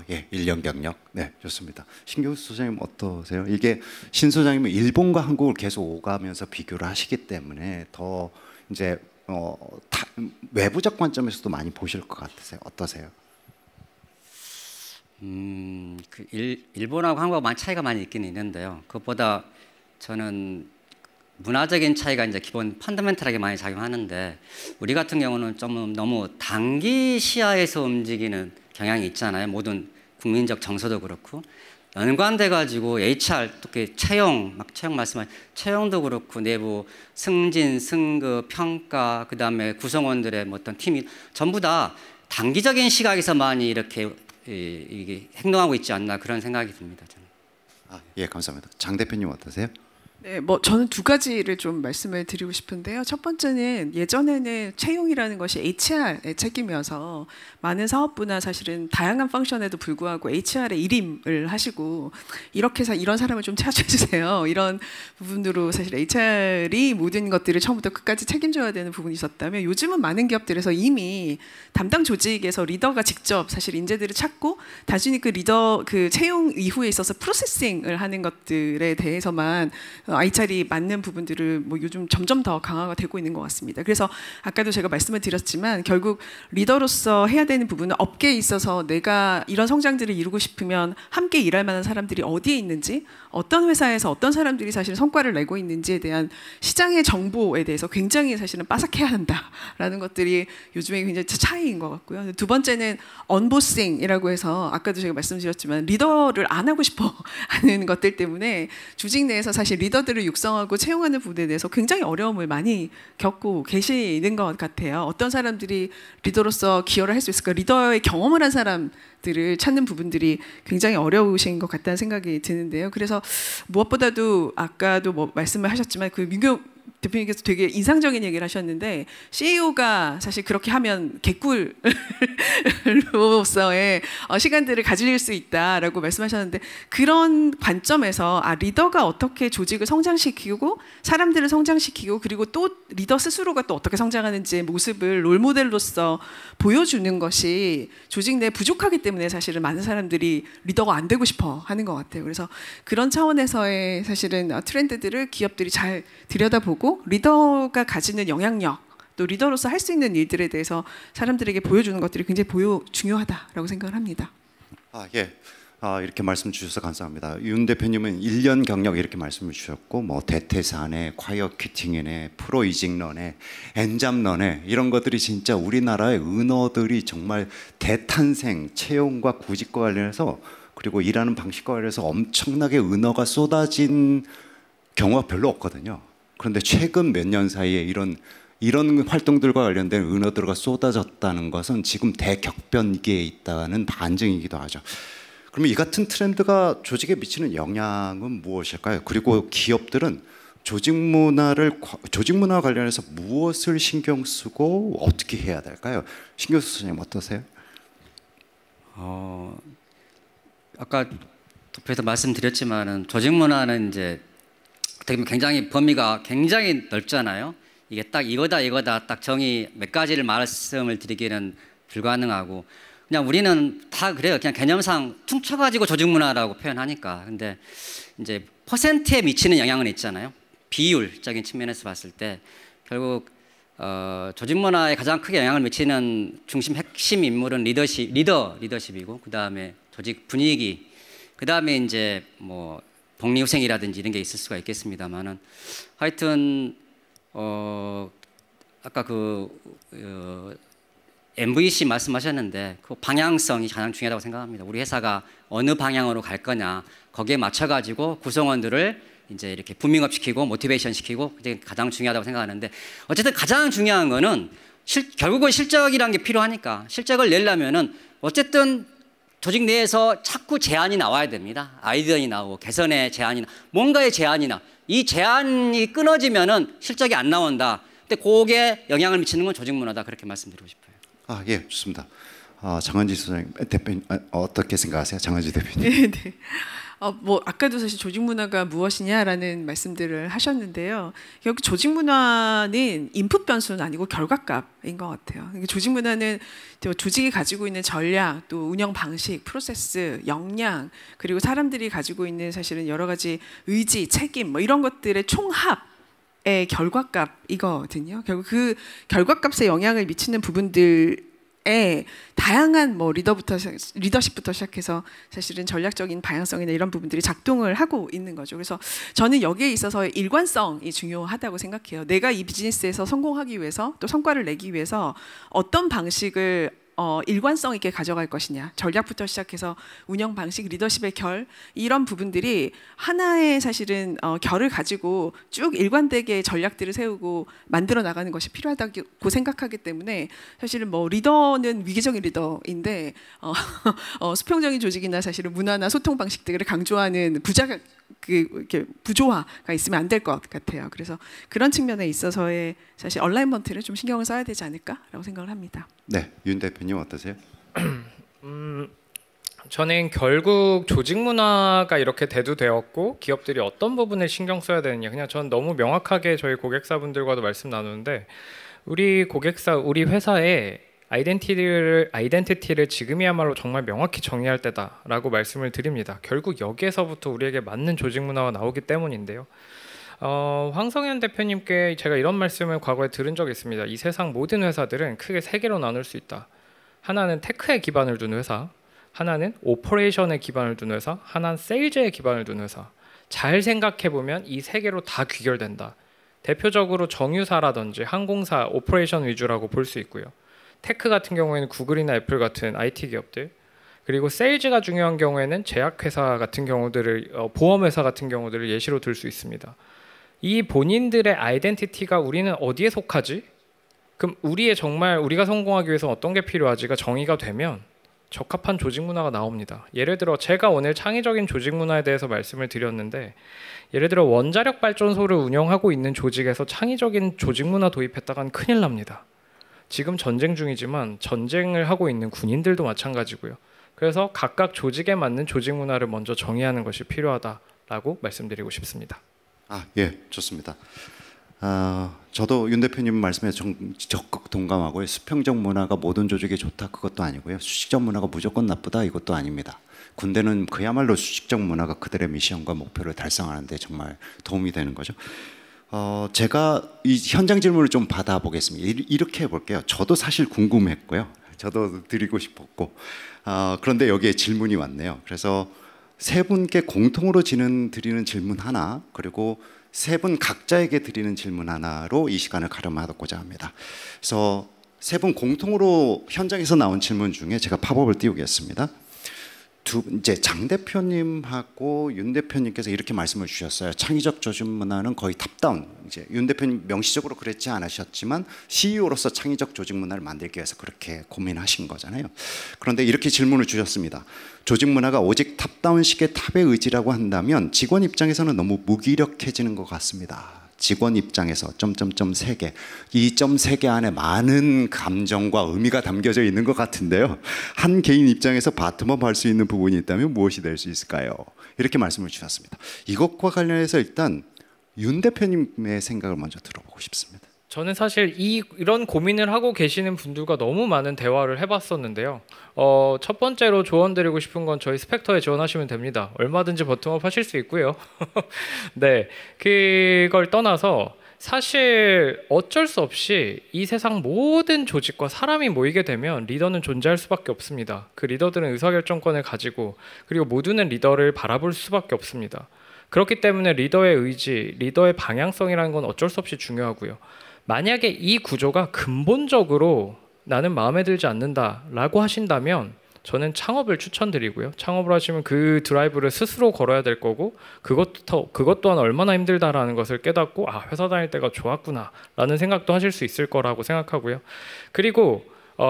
예, 1년 경력. 네, 좋습니다. 신경수 소장님 어떠세요? 이게 신 소장님은 일본과 한국을 계속 오가면서 비교를 하시기 때문에 더 이제 외부적 관점에서도 많이 보실 것 같으세요. 어떠세요? 일본하고 한국하고 차이가 많이 있긴 있는데요. 그것보다 저는 문화적인 차이가 이제 기본 펀더멘털하게 많이 작용하는데 우리 같은 경우는 좀 너무 단기 시야에서 움직이는 경향이 있잖아요. 모든 국민적 정서도 그렇고 연관돼 가지고 HR 특히 채용 말씀하신 채용도 그렇고 내부 승진, 승급, 평가 그다음에 구성원들의 어떤 팀이 전부 다 단기적인 시각에서 많이 이렇게 이게 행동하고 있지 않나 그런 생각이 듭니다. 저는. 예, 감사합니다. 장 대표님 어떠세요? 네, 저는 두 가지를 좀 말씀을 드리고 싶은데요. 첫 번째는 예전에는 채용이라는 것이 HR의 책임이어서 많은 사업부나 사실은 다양한 펑션에도 불구하고 HR의 일임을 하시고 이렇게 해서 이런 사람을 좀 찾아주세요. 이런 부분으로 사실 HR이 모든 것들을 처음부터 끝까지 책임져야 되는 부분이 있었다면 요즘은 많은 기업들에서 이미 담당 조직에서 리더가 직접 사실 인재들을 찾고 단순히 그 채용 이후에 있어서 프로세싱을 하는 것들에 대해서만 알차리 맞는 부분들을 뭐 요즘 점점 더 강화가 되고 있는 것 같습니다. 그래서 아까도 제가 말씀을 드렸지만 결국 리더로서 해야 되는 부분은 업계에 있어서 내가 이런 성장들을 이루고 싶으면 함께 일할 만한 사람들이 어디에 있는지, 어떤 회사에서 어떤 사람들이 사실 성과를 내고 있는지에 대한 시장의 정보에 대해서 굉장히 사실은 빠삭해야 한다라는 것들이 요즘에 굉장히 차이인 것 같고요. 두 번째는 언보싱이라고 해서 아까도 제가 말씀드렸지만 리더를 안 하고 싶어 하는 것들 때문에 조직 내에서 사실 리더들을 육성하고 채용하는 부분에 대해서 굉장히 어려움을 많이 겪고 계시는 것 같아요. 어떤 사람들이 리더로서 기여를 할 수 있을까? 리더의 경험을 한 사람들을 찾는 부분들이 굉장히 어려우신 것 같다는 생각이 드는데요. 그래서 무엇보다도 아까도 뭐 말씀을 하셨지만 그 민규 대표님께서 되게 인상적인 얘기를 하셨는데 CEO가 사실 그렇게 하면 개꿀로서의 시간들을 가질 수 있다라고 말씀하셨는데 그런 관점에서 리더가 어떻게 조직을 성장시키고 사람들을 성장시키고 그리고 또 리더 스스로가 또 어떻게 성장하는지의 모습을 롤모델로서 보여주는 것이 조직 내에 부족하기 때문에 사실은 많은 사람들이 리더가 안 되고 싶어 하는 것 같아요. 그래서 그런 차원에서의 사실은 트렌드들을 기업들이 잘 들여다보고 리더가 가지는 영향력 또 리더로서 할 수 있는 일들에 대해서 사람들에게 보여주는 것들이 굉장히 중요하다라고 생각을 합니다. 예. 이렇게 말씀 주셔서 감사합니다. 윤 대표님은 1년 경력 이렇게 말씀을 주셨고 뭐 대퇴사네, 콰이어 퀴팅이네, 프로 이직런에, 엔잡런에 이런 것들이 진짜 우리나라의 은어들이 정말 대탄생, 채용과 구직과 관련해서 그리고 일하는 방식과 관련해서 엄청나게 은어가 쏟아진 경우가 별로 없거든요. 그런데 최근 몇 년 사이에 이런 활동들과 관련된 은어들과 쏟아졌다는 것은 지금 대격변기에 있다는 반증이기도 하죠. 그러면 이 같은 트렌드가 조직에 미치는 영향은 무엇일까요? 그리고 기업들은 조직 문화와 관련해서 무엇을 신경 쓰고 어떻게 해야 될까요? 신경수 선생님 어떠세요? 아까 도표에서 말씀드렸지만은 조직 문화는 이제 어떻게 보면 굉장히 범위가 굉장히 넓잖아요. 이게 딱 이거다 딱 정의 몇 가지를 말씀을 드리기는 불가능하고 그냥 우리는 다 그래요. 그냥 개념상 퉁쳐가지고 조직 문화라고 표현하니까. 근데 이제 퍼센트에 미치는 영향은 있잖아요. 비율적인 측면에서 봤을 때 결국 조직 문화에 가장 크게 영향을 미치는 핵심 인물은 리더십이고 그 다음에 조직 분위기, 그 다음에 이제 뭐 복리후생이라든지 이런 게 있을 수가 있겠습니다만은 하여튼 아까 MVC 말씀하셨는데 그 방향성이 가장 중요하다고 생각합니다. 우리 회사가 어느 방향으로 갈 거냐 거기에 맞춰가지고 구성원들을 이제 이렇게 부밍업 시키고 모티베이션 시키고 그게 가장 중요하다고 생각하는데 어쨌든 가장 중요한 거는 결국은 실적이라는 게 필요하니까 실적을 내려면은 어쨌든 조직 내에서 자꾸 제안이 나와야 됩니다. 아이디어이 나오고 개선의 제안이나 뭔가의 제안이나 이 제안이 끊어지면은 실적이 안 나온다. 근데 그게 영향을 미치는 건 조직 문화다. 그렇게 말씀드리고 싶어요. 예, 좋습니다. 장은지 소장님, 대표님 어떻게 생각하세요? 장은지 대표님. 네. 뭐 아까도 사실 조직 문화가 무엇이냐라는 말씀들을 하셨는데요. 결국 조직 문화는 인풋 변수는 아니고 결과값인 것 같아요. 조직 문화는 조직이 가지고 있는 전략, 또 운영 방식, 프로세스, 역량, 그리고 사람들이 가지고 있는 사실은 여러 가지 의지, 책임, 뭐 이런 것들의 총합의 결과값이거든요. 결국 그 결과값에 영향을 미치는 부분들 다양한 뭐 리더십부터 시작해서 사실은 전략적인 방향성이나 이런 부분들이 작동을 하고 있는 거죠. 그래서 저는 여기에 있어서 일관성이 중요하다고 생각해요. 내가 이 비즈니스에서 성공하기 위해서 또 성과를 내기 위해서 어떤 방식을 일관성 있게 가져갈 것이냐, 전략부터 시작해서 운영 방식, 리더십의 결, 이런 부분들이 하나의 사실은 결을 가지고 쭉 일관되게 전략들을 세우고 만들어 나가는 것이 필요하다고 생각하기 때문에 사실은 뭐 리더는 위기적인 리더인데 수평적인 조직이나 사실은 문화나 소통 방식들을 강조하는 이렇게 부조화가 있으면 안 될 것 같아요. 그래서 그런 측면에 있어서의 사실 얼라이먼트를 좀 신경을 써야 되지 않을까라고 생각을 합니다. 네, 윤 대표님 어떠세요? 저는 결국 조직 문화가 이렇게 대두되었고 기업들이 어떤 부분을 신경 써야 되느냐, 그냥 전 너무 명확하게 저희 고객사분들과도 말씀 나누는데 우리 회사의 아이덴티티를 지금이야말로 정말 명확히 정의할 때다라고 말씀을 드립니다. 결국 여기에서부터 우리에게 맞는 조직 문화가 나오기 때문인데요. 황성현 대표님께 제가 이런 말씀을 과거에 들은 적이 있습니다. 이 세상 모든 회사들은 크게 세 개로 나눌 수 있다. 하나는 테크에 기반을 둔 회사, 하나는 오퍼레이션에 기반을 둔 회사, 하나는 세일즈에 기반을 둔 회사. 잘 생각해 보면 이 세 개로 다 귀결된다. 대표적으로 정유사라든지 항공사 오퍼레이션 위주라고 볼 수 있고요. 테크 같은 경우에는 구글이나 애플 같은 IT 기업들, 그리고 세일즈가 중요한 경우에는 제약회사 같은 경우들을 보험회사 같은 경우들을 예시로 들 수 있습니다. 이 본인들의 아이덴티티가 우리는 어디에 속하지? 그럼 정말 우리가 성공하기 위해서 어떤 게 필요하지가 정의가 되면 적합한 조직 문화가 나옵니다. 예를 들어 제가 오늘 창의적인 조직 문화에 대해서 말씀을 드렸는데, 예를 들어 원자력 발전소를 운영하고 있는 조직에서 창의적인 조직 문화 도입했다간 큰일 납니다. 지금 전쟁 중이지만 전쟁을 하고 있는 군인들도 마찬가지고요. 그래서 각각 조직에 맞는 조직 문화를 먼저 정의하는 것이 필요하다라고 말씀드리고 싶습니다. 예, 좋습니다. 저도 윤 대표님 말씀에 적극 동감하고요. 수평적 문화가 모든 조직에 좋다 그것도 아니고요. 수직적 문화가 무조건 나쁘다 이것도 아닙니다. 군대는 그야말로 수직적 문화가 그들의 미션과 목표를 달성하는 데 정말 도움이 되는 거죠. 제가 이 현장 질문을 좀 받아보겠습니다. 이렇게 해볼게요. 저도 사실 궁금했고요. 저도 드리고 싶었고, 그런데 여기에 질문이 왔네요. 그래서 세 분께 공통으로 드리는 질문 하나, 그리고 세 분 각자에게 드리는 질문 하나로 이 시간을 가름하고자 합니다. 그래서 세 분 공통으로 현장에서 나온 질문 중에 제가 팝업을 띄우겠습니다. 이제 장 대표님하고 윤 대표님께서 이렇게 말씀을 주셨어요. 창의적 조직 문화는 거의 탑다운. 이제 윤 대표님 명시적으로 그랬지 않으셨지만 CEO로서 창의적 조직 문화를 만들기 위해서 그렇게 고민하신 거잖아요. 그런데 이렇게 질문을 주셨습니다. 조직 문화가 오직 탑다운식의 탑의 의지라고 한다면 직원 입장에서는 너무 무기력해지는 것 같습니다. 직원 입장에서 세 개, 이 세 개 안에 많은 감정과 의미가 담겨져 있는 것 같은데요. 한 개인 입장에서 바텀업 할 수 있는 부분이 있다면 무엇이 될 수 있을까요? 이렇게 말씀을 주셨습니다. 이것과 관련해서 일단 윤 대표님의 생각을 먼저 들어보고 싶습니다. 저는 사실 이런 고민을 하고 계시는 분들과 너무 많은 대화를 해봤었는데요. 첫 번째로 조언드리고 싶은 건 저희 스펙터에 지원하시면 됩니다. 얼마든지 버텀업 하실 수 있고요. 네, 그걸 떠나서 사실 어쩔 수 없이 이 세상 모든 조직과 사람이 모이게 되면 리더는 존재할 수밖에 없습니다. 그 리더들은 의사결정권을 가지고, 그리고 모두는 리더를 바라볼 수밖에 없습니다. 그렇기 때문에 리더의 의지, 리더의 방향성이라는 건 어쩔 수 없이 중요하고요. 만약에 이 구조가 근본적으로 나는 마음에 들지 않는다라고 하신다면 저는 창업을 추천드리고요. 창업을 하시면 그 드라이브를 스스로 걸어야 될 거고, 그것 또한 얼마나 힘들다라는 것을 깨닫고 회사 다닐 때가 좋았구나라는 생각도 하실 수 있을 거라고 생각하고요. 그리고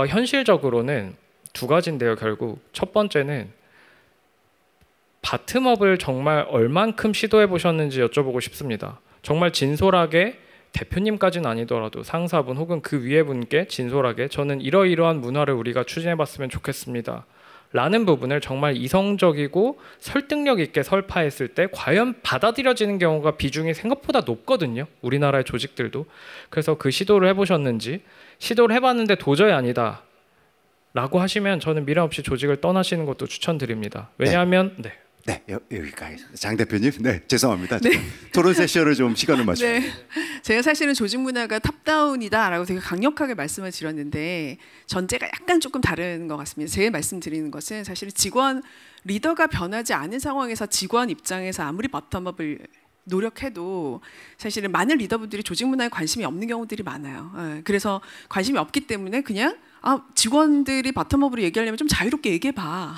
현실적으로는 두 가지인데요. 결국 첫 번째는 바텀업을 정말 얼만큼 시도해 보셨는지 여쭤보고 싶습니다. 정말 진솔하게, 대표님까지는 아니더라도 상사분 혹은 그 위에 분께 진솔하게 저는 이러이러한 문화를 우리가 추진해봤으면 좋겠습니다 라는 부분을 정말 이성적이고 설득력 있게 설파했을 때 과연 받아들여지는 경우가 비중이 생각보다 높거든요. 우리나라의 조직들도. 그래서 그 시도를 해보셨는지, 시도를 해봤는데 도저히 아니다 라고 하시면 저는 미련 없이 조직을 떠나시는 것도 추천드립니다. 왜냐하면 네, 여기까지. 장 대표님, 네, 죄송합니다. 네. 토론 세션을 좀 시간을 맞춰요. 네, 제가 사실은 조직 문화가 탑다운이다라고 되게 강력하게 말씀을 드렸는데 전제가 약간 조금 다른 것 같습니다. 제 말씀드리는 것은 사실 직원 리더가 변하지 않은 상황에서 직원 입장에서 아무리 바텀업을 노력해도 사실은 많은 리더분들이 조직 문화에 관심이 없는 경우들이 많아요. 그래서 관심이 없기 때문에 그냥 직원들이 바텀업으로 얘기하려면 좀 자유롭게 얘기해봐.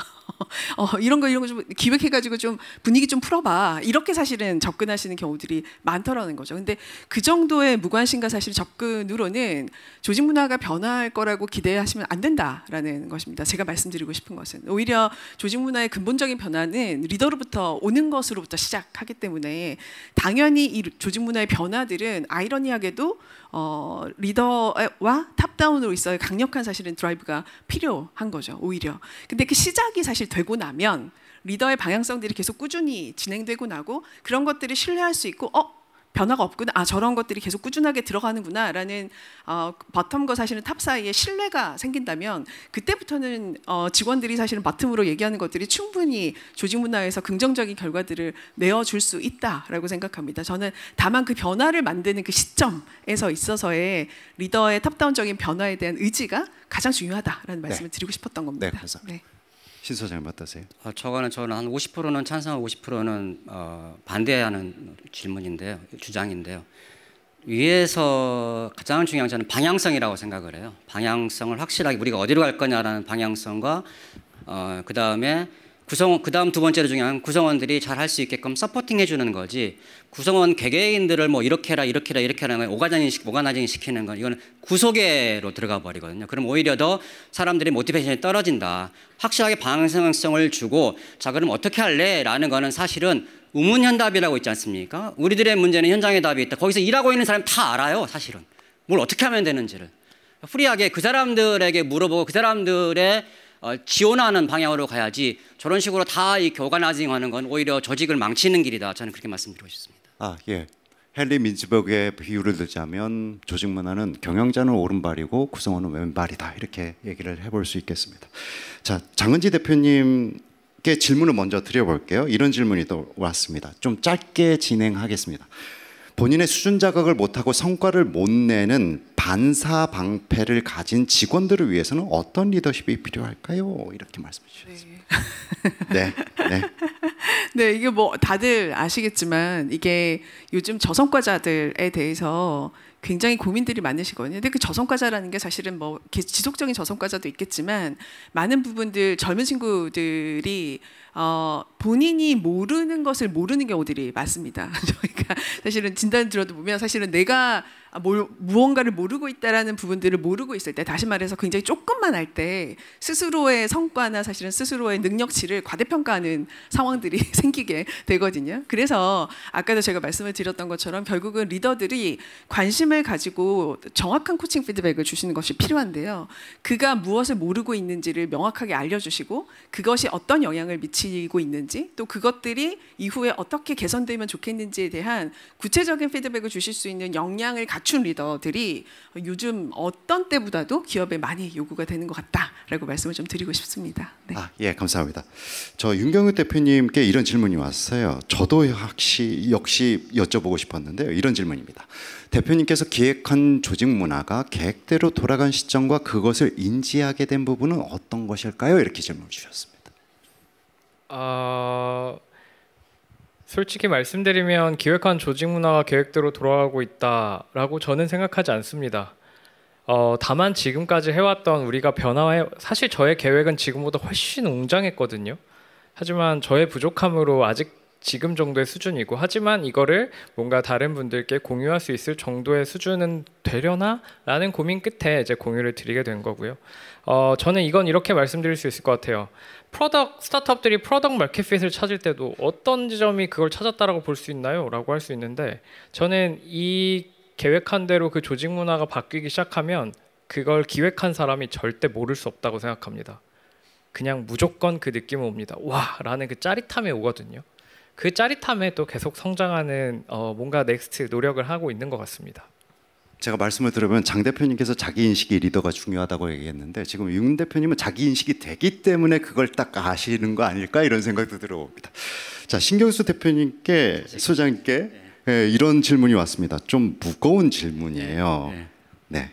이런 거 좀 기획해가지고 좀 분위기 좀 풀어봐. 이렇게 사실은 접근하시는 경우들이 많더라는 거죠. 근데 그 정도의 무관심과 사실 접근으로는 조직 문화가 변할 거라고 기대하시면 안 된다라는 것입니다. 제가 말씀드리고 싶은 것은 오히려 조직 문화의 근본적인 변화는 리더로부터 오는 것으로부터 시작하기 때문에 당연히 이 조직 문화의 변화들은 아이러니하게도 리더와 탑다운으로 있어야 강력한 사실은 드라이브가 필요한 거죠. 오히려. 근데 그 시작이 사실 되고 나면 리더의 방향성들이 계속 꾸준히 진행되고 나고 그런 것들을 신뢰할 수 있고 변화가 없구나, 저런 것들이 계속 꾸준하게 들어가는구나라는 바텀과 사실은 탑 사이에 신뢰가 생긴다면 그때부터는 직원들이 사실은 바텀으로 얘기하는 것들이 충분히 조직 문화에서 긍정적인 결과들을 내어줄 수 있다라고 생각합니다. 저는 다만 그 변화를 만드는 그 시점에서 있어서의 리더의 탑다운적인 변화에 대한 의지가 가장 중요하다라는 말씀을 드리고 싶었던 겁니다. 네, 감사합니다. 네. 신 소장님 어떠세요? 저는 한 50%는 찬성하고 50%는 반대하는 질문인데요, 주장인데요. 위에서 가장 중요한 저는 방향성이라고 생각을 해요. 방향성을 확실하게 우리가 어디로 갈 거냐라는 방향성과 그 다음에 그다음 두 번째로 중요한 구성원들이 잘 할 수 있게끔 서포팅 해주는 거지, 구성원 개개인들을 뭐 이렇게 해라 오가나이징 시키는 건 이거는 구속에로 들어가 버리거든요. 그럼 오히려 더 사람들의 모티베이션이 떨어진다. 확실하게 방향성을 주고, 자 그럼 어떻게 할래? 라는 거는 사실은 우문현답이라고 있지 않습니까? 우리들의 문제는 현장의 답이 있다. 거기서 일하고 있는 사람 다 알아요. 사실은 뭘 어떻게 하면 되는지를 프리하게 그 사람들에게 물어보고 그 사람들의 지원하는 방향으로 가야지, 저런 식으로 다 이 오가나이징하는 건 오히려 조직을 망치는 길이다. 저는 그렇게 말씀드리고 싶습니다. 예. 헨리 민츠버그의 비유를 들자면 조직 문화는 경영자는 오른발이고 구성원은 왼발이다, 이렇게 얘기를 해볼 수 있겠습니다. 자, 장은지 대표님께 질문을 먼저 드려볼게요. 이런 질문이 또 왔습니다. 좀 짧게 진행하겠습니다. 본인의 수준 자각을 못하고 성과를 못 내는 반사방패를 가진 직원들을 위해서는 어떤 리더십이 필요할까요? 이렇게 말씀해 주셨습니다. 네. 네. 네, 이게 뭐 다들 아시겠지만 이게 요즘 저성과자들에 대해서 굉장히 고민들이 많으시거든요. 근데 그 저성과자라는 게 사실은 뭐 지속적인 저성과자도 있겠지만 많은 부분들 젊은 친구들이 본인이 모르는 것을 모르는 경우들이 많습니다. 저희가 사실은 진단 들어도 보면 사실은 내가 무언가를 모르고 있다라는 부분들을 모르고 있을 때, 다시 말해서 굉장히 조금만 할 때 스스로의 성과나 사실은 스스로의 능력치를 과대평가하는 상황들이 생기게 되거든요. 그래서 아까도 제가 말씀을 드렸던 것처럼 결국은 리더들이 관심을 가지고 정확한 코칭 피드백을 주시는 것이 필요한데요. 그가 무엇을 모르고 있는지를 명확하게 알려주시고 그것이 어떤 영향을 미치고 있는지, 또 그것들이 이후에 어떻게 개선되면 좋겠는지에 대한 구체적인 피드백을 주실 수 있는 역량을 갖춘 리더들이 요즘 어떤 때보다도 기업에 많이 요구가 되는 것 같다라고 말씀을 좀 드리고 싶습니다. 네. 예, 감사합니다. 저 윤경유 대표님께 이런 질문이 왔어요. 저도 역시 여쭤보고 싶었는데요. 이런 질문입니다. 대표님께서 기획한 조직 문화가 계획대로 돌아간 시점과 그것을 인지하게 된 부분은 어떤 것일까요? 이렇게 질문을 주셨습니다. 솔직히 말씀드리면 기획한 조직 문화가 계획대로 돌아가고 있다라고 저는 생각하지 않습니다. 다만 지금까지 해왔던 우리가 사실 저의 계획은 지금보다 훨씬 웅장했거든요. 하지만 저의 부족함으로 아직 지금 정도의 수준이고, 하지만 이거를 뭔가 다른 분들께 공유할 수 있을 정도의 수준은 되려나? 라는 고민 끝에 이제 공유를 드리게 된 거고요. 저는 이건 이렇게 말씀드릴 수 있을 것 같아요. 스타트업들이 프로덕트 마켓핏을 찾을 때도 어떤 지점이 그걸 찾았다라고 볼 수 있나요? 라고 할 수 있는데, 저는 이 계획한 대로 그 조직 문화가 바뀌기 시작하면 그걸 기획한 사람이 절대 모를 수 없다고 생각합니다. 그냥 무조건 그 느낌은 옵니다. 와! 라는 그 짜릿함이 오거든요. 그 짜릿함에 또 계속 성장하는 뭔가 넥스트 노력을 하고 있는 것 같습니다. 제가 말씀을 들으면 장 대표님께서 자기 인식이 리더가 중요하다고 얘기했는데, 지금 윤 대표님은 자기 인식이 되기 때문에 그걸 딱 아시는 거 아닐까, 이런 생각도 들어옵니다. 자, 신경수 대표님께, 소장님께 이런 질문이 왔습니다. 좀 무거운 질문이에요. 네.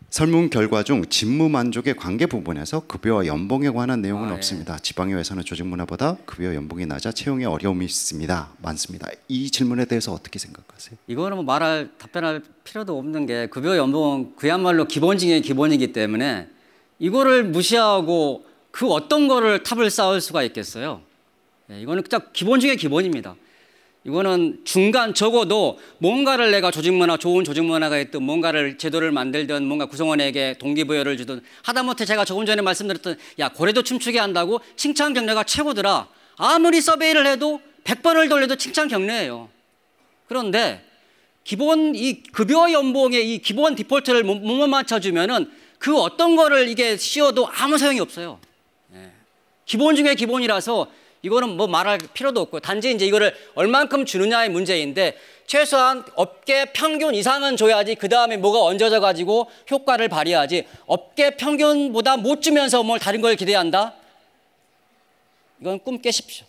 설문 결과 중 직무 만족의 관계 부분에서 급여와 연봉에 관한 내용은 없습니다. 지방의 회사는 조직 문화보다 급여 연봉이 낮아 채용에 어려움이 많습니다. 이 질문에 대해서 어떻게 생각하세요? 이거는 뭐 답변할 필요도 없는 게, 급여 연봉은 그야말로 기본 중에 기본이기 때문에 이거를 무시하고 그 어떤 거를 탑을 쌓을 수가 있겠어요? 이거는 진짜 기본 중에 기본입니다. 이거는 중간, 적어도 뭔가를 내가 좋은 조직 문화가 있든 뭔가를 제도를 만들든 뭔가 구성원에게 동기부여를 주든, 하다못해 제가 조금 전에 말씀드렸던 고래도 춤추게 한다고 칭찬 격려가 최고더라. 아무리 서베이를 해도 100번을 돌려도 칭찬 격려예요. 그런데 이 급여 연봉의 이 기본 디폴트를 못 맞춰주면은 그 어떤 거를 이게 씌워도 아무 소용이 없어요. 기본 중에 기본이라서 이거는 뭐 말할 필요도 없고, 단지 이제 이거를 얼만큼 주느냐의 문제인데, 최소한 업계 평균 이상은 줘야지 그 다음에 뭐가 얹어져 가지고 효과를 발휘하지 업계 평균보다 못 주면서 뭘 다른 걸 기대한다? 이건 꿈 깨십시오.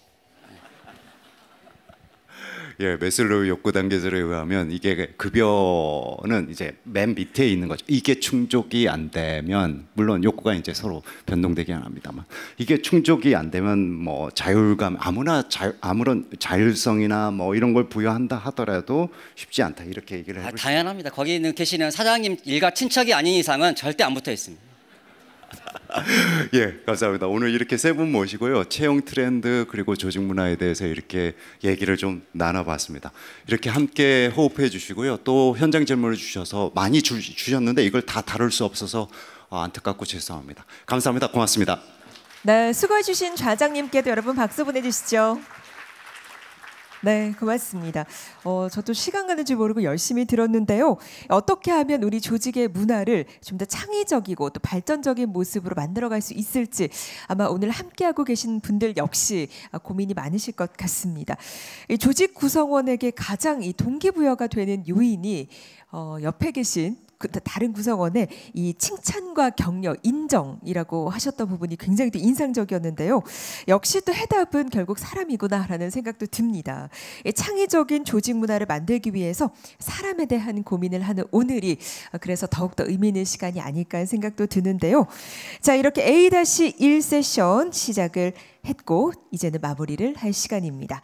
예, 메슬로우 욕구 단계설에 의하면 이게 급여는 이제 맨 밑에 있는 거죠. 이게 충족이 안 되면 물론 욕구가 이제 서로 변동되긴 합니다만 이게 충족이 안 되면 뭐 자율감 아무런 자율성이나 뭐 이런 걸 부여한다 하더라도 쉽지 않다 이렇게 얘기를 해요. 당연합니다. 거기 계시는 사장님 일가 친척이 아닌 이상은 절대 안 붙어 있습니다. 예, 감사합니다. 오늘 이렇게 세 분 모시고요. 채용 트렌드 그리고 조직 문화에 대해서 이렇게 얘기를 좀 나눠봤습니다. 이렇게 함께 호흡해 주시고요. 또 현장 질문을 주셔서 많이 주셨는데 이걸 다 다룰 수 없어서 안타깝고 죄송합니다. 감사합니다. 고맙습니다. 네, 수고해 주신 좌장님께도 여러분 박수 보내주시죠. 네, 고맙습니다. 저도 시간 가는 줄 모르고 열심히 들었는데요. 어떻게 하면 우리 조직의 문화를 좀 더 창의적이고 또 발전적인 모습으로 만들어갈 수 있을지 아마 오늘 함께하고 계신 분들 역시 고민이 많으실 것 같습니다. 이 조직 구성원에게 가장 이 동기부여가 되는 요인이 옆에 계신 다른 구성원의 이 칭찬과 격려, 인정이라고 하셨던 부분이 굉장히 또 인상적이었는데요. 역시 또 해답은 결국 사람이구나라는 생각도 듭니다. 창의적인 조직 문화를 만들기 위해서 사람에 대한 고민을 하는 오늘이 그래서 더욱더 의미 있는 시간이 아닐까 하는 생각도 드는데요. 자, 이렇게 A-1 세션 시작을 했고 이제는 마무리를 할 시간입니다.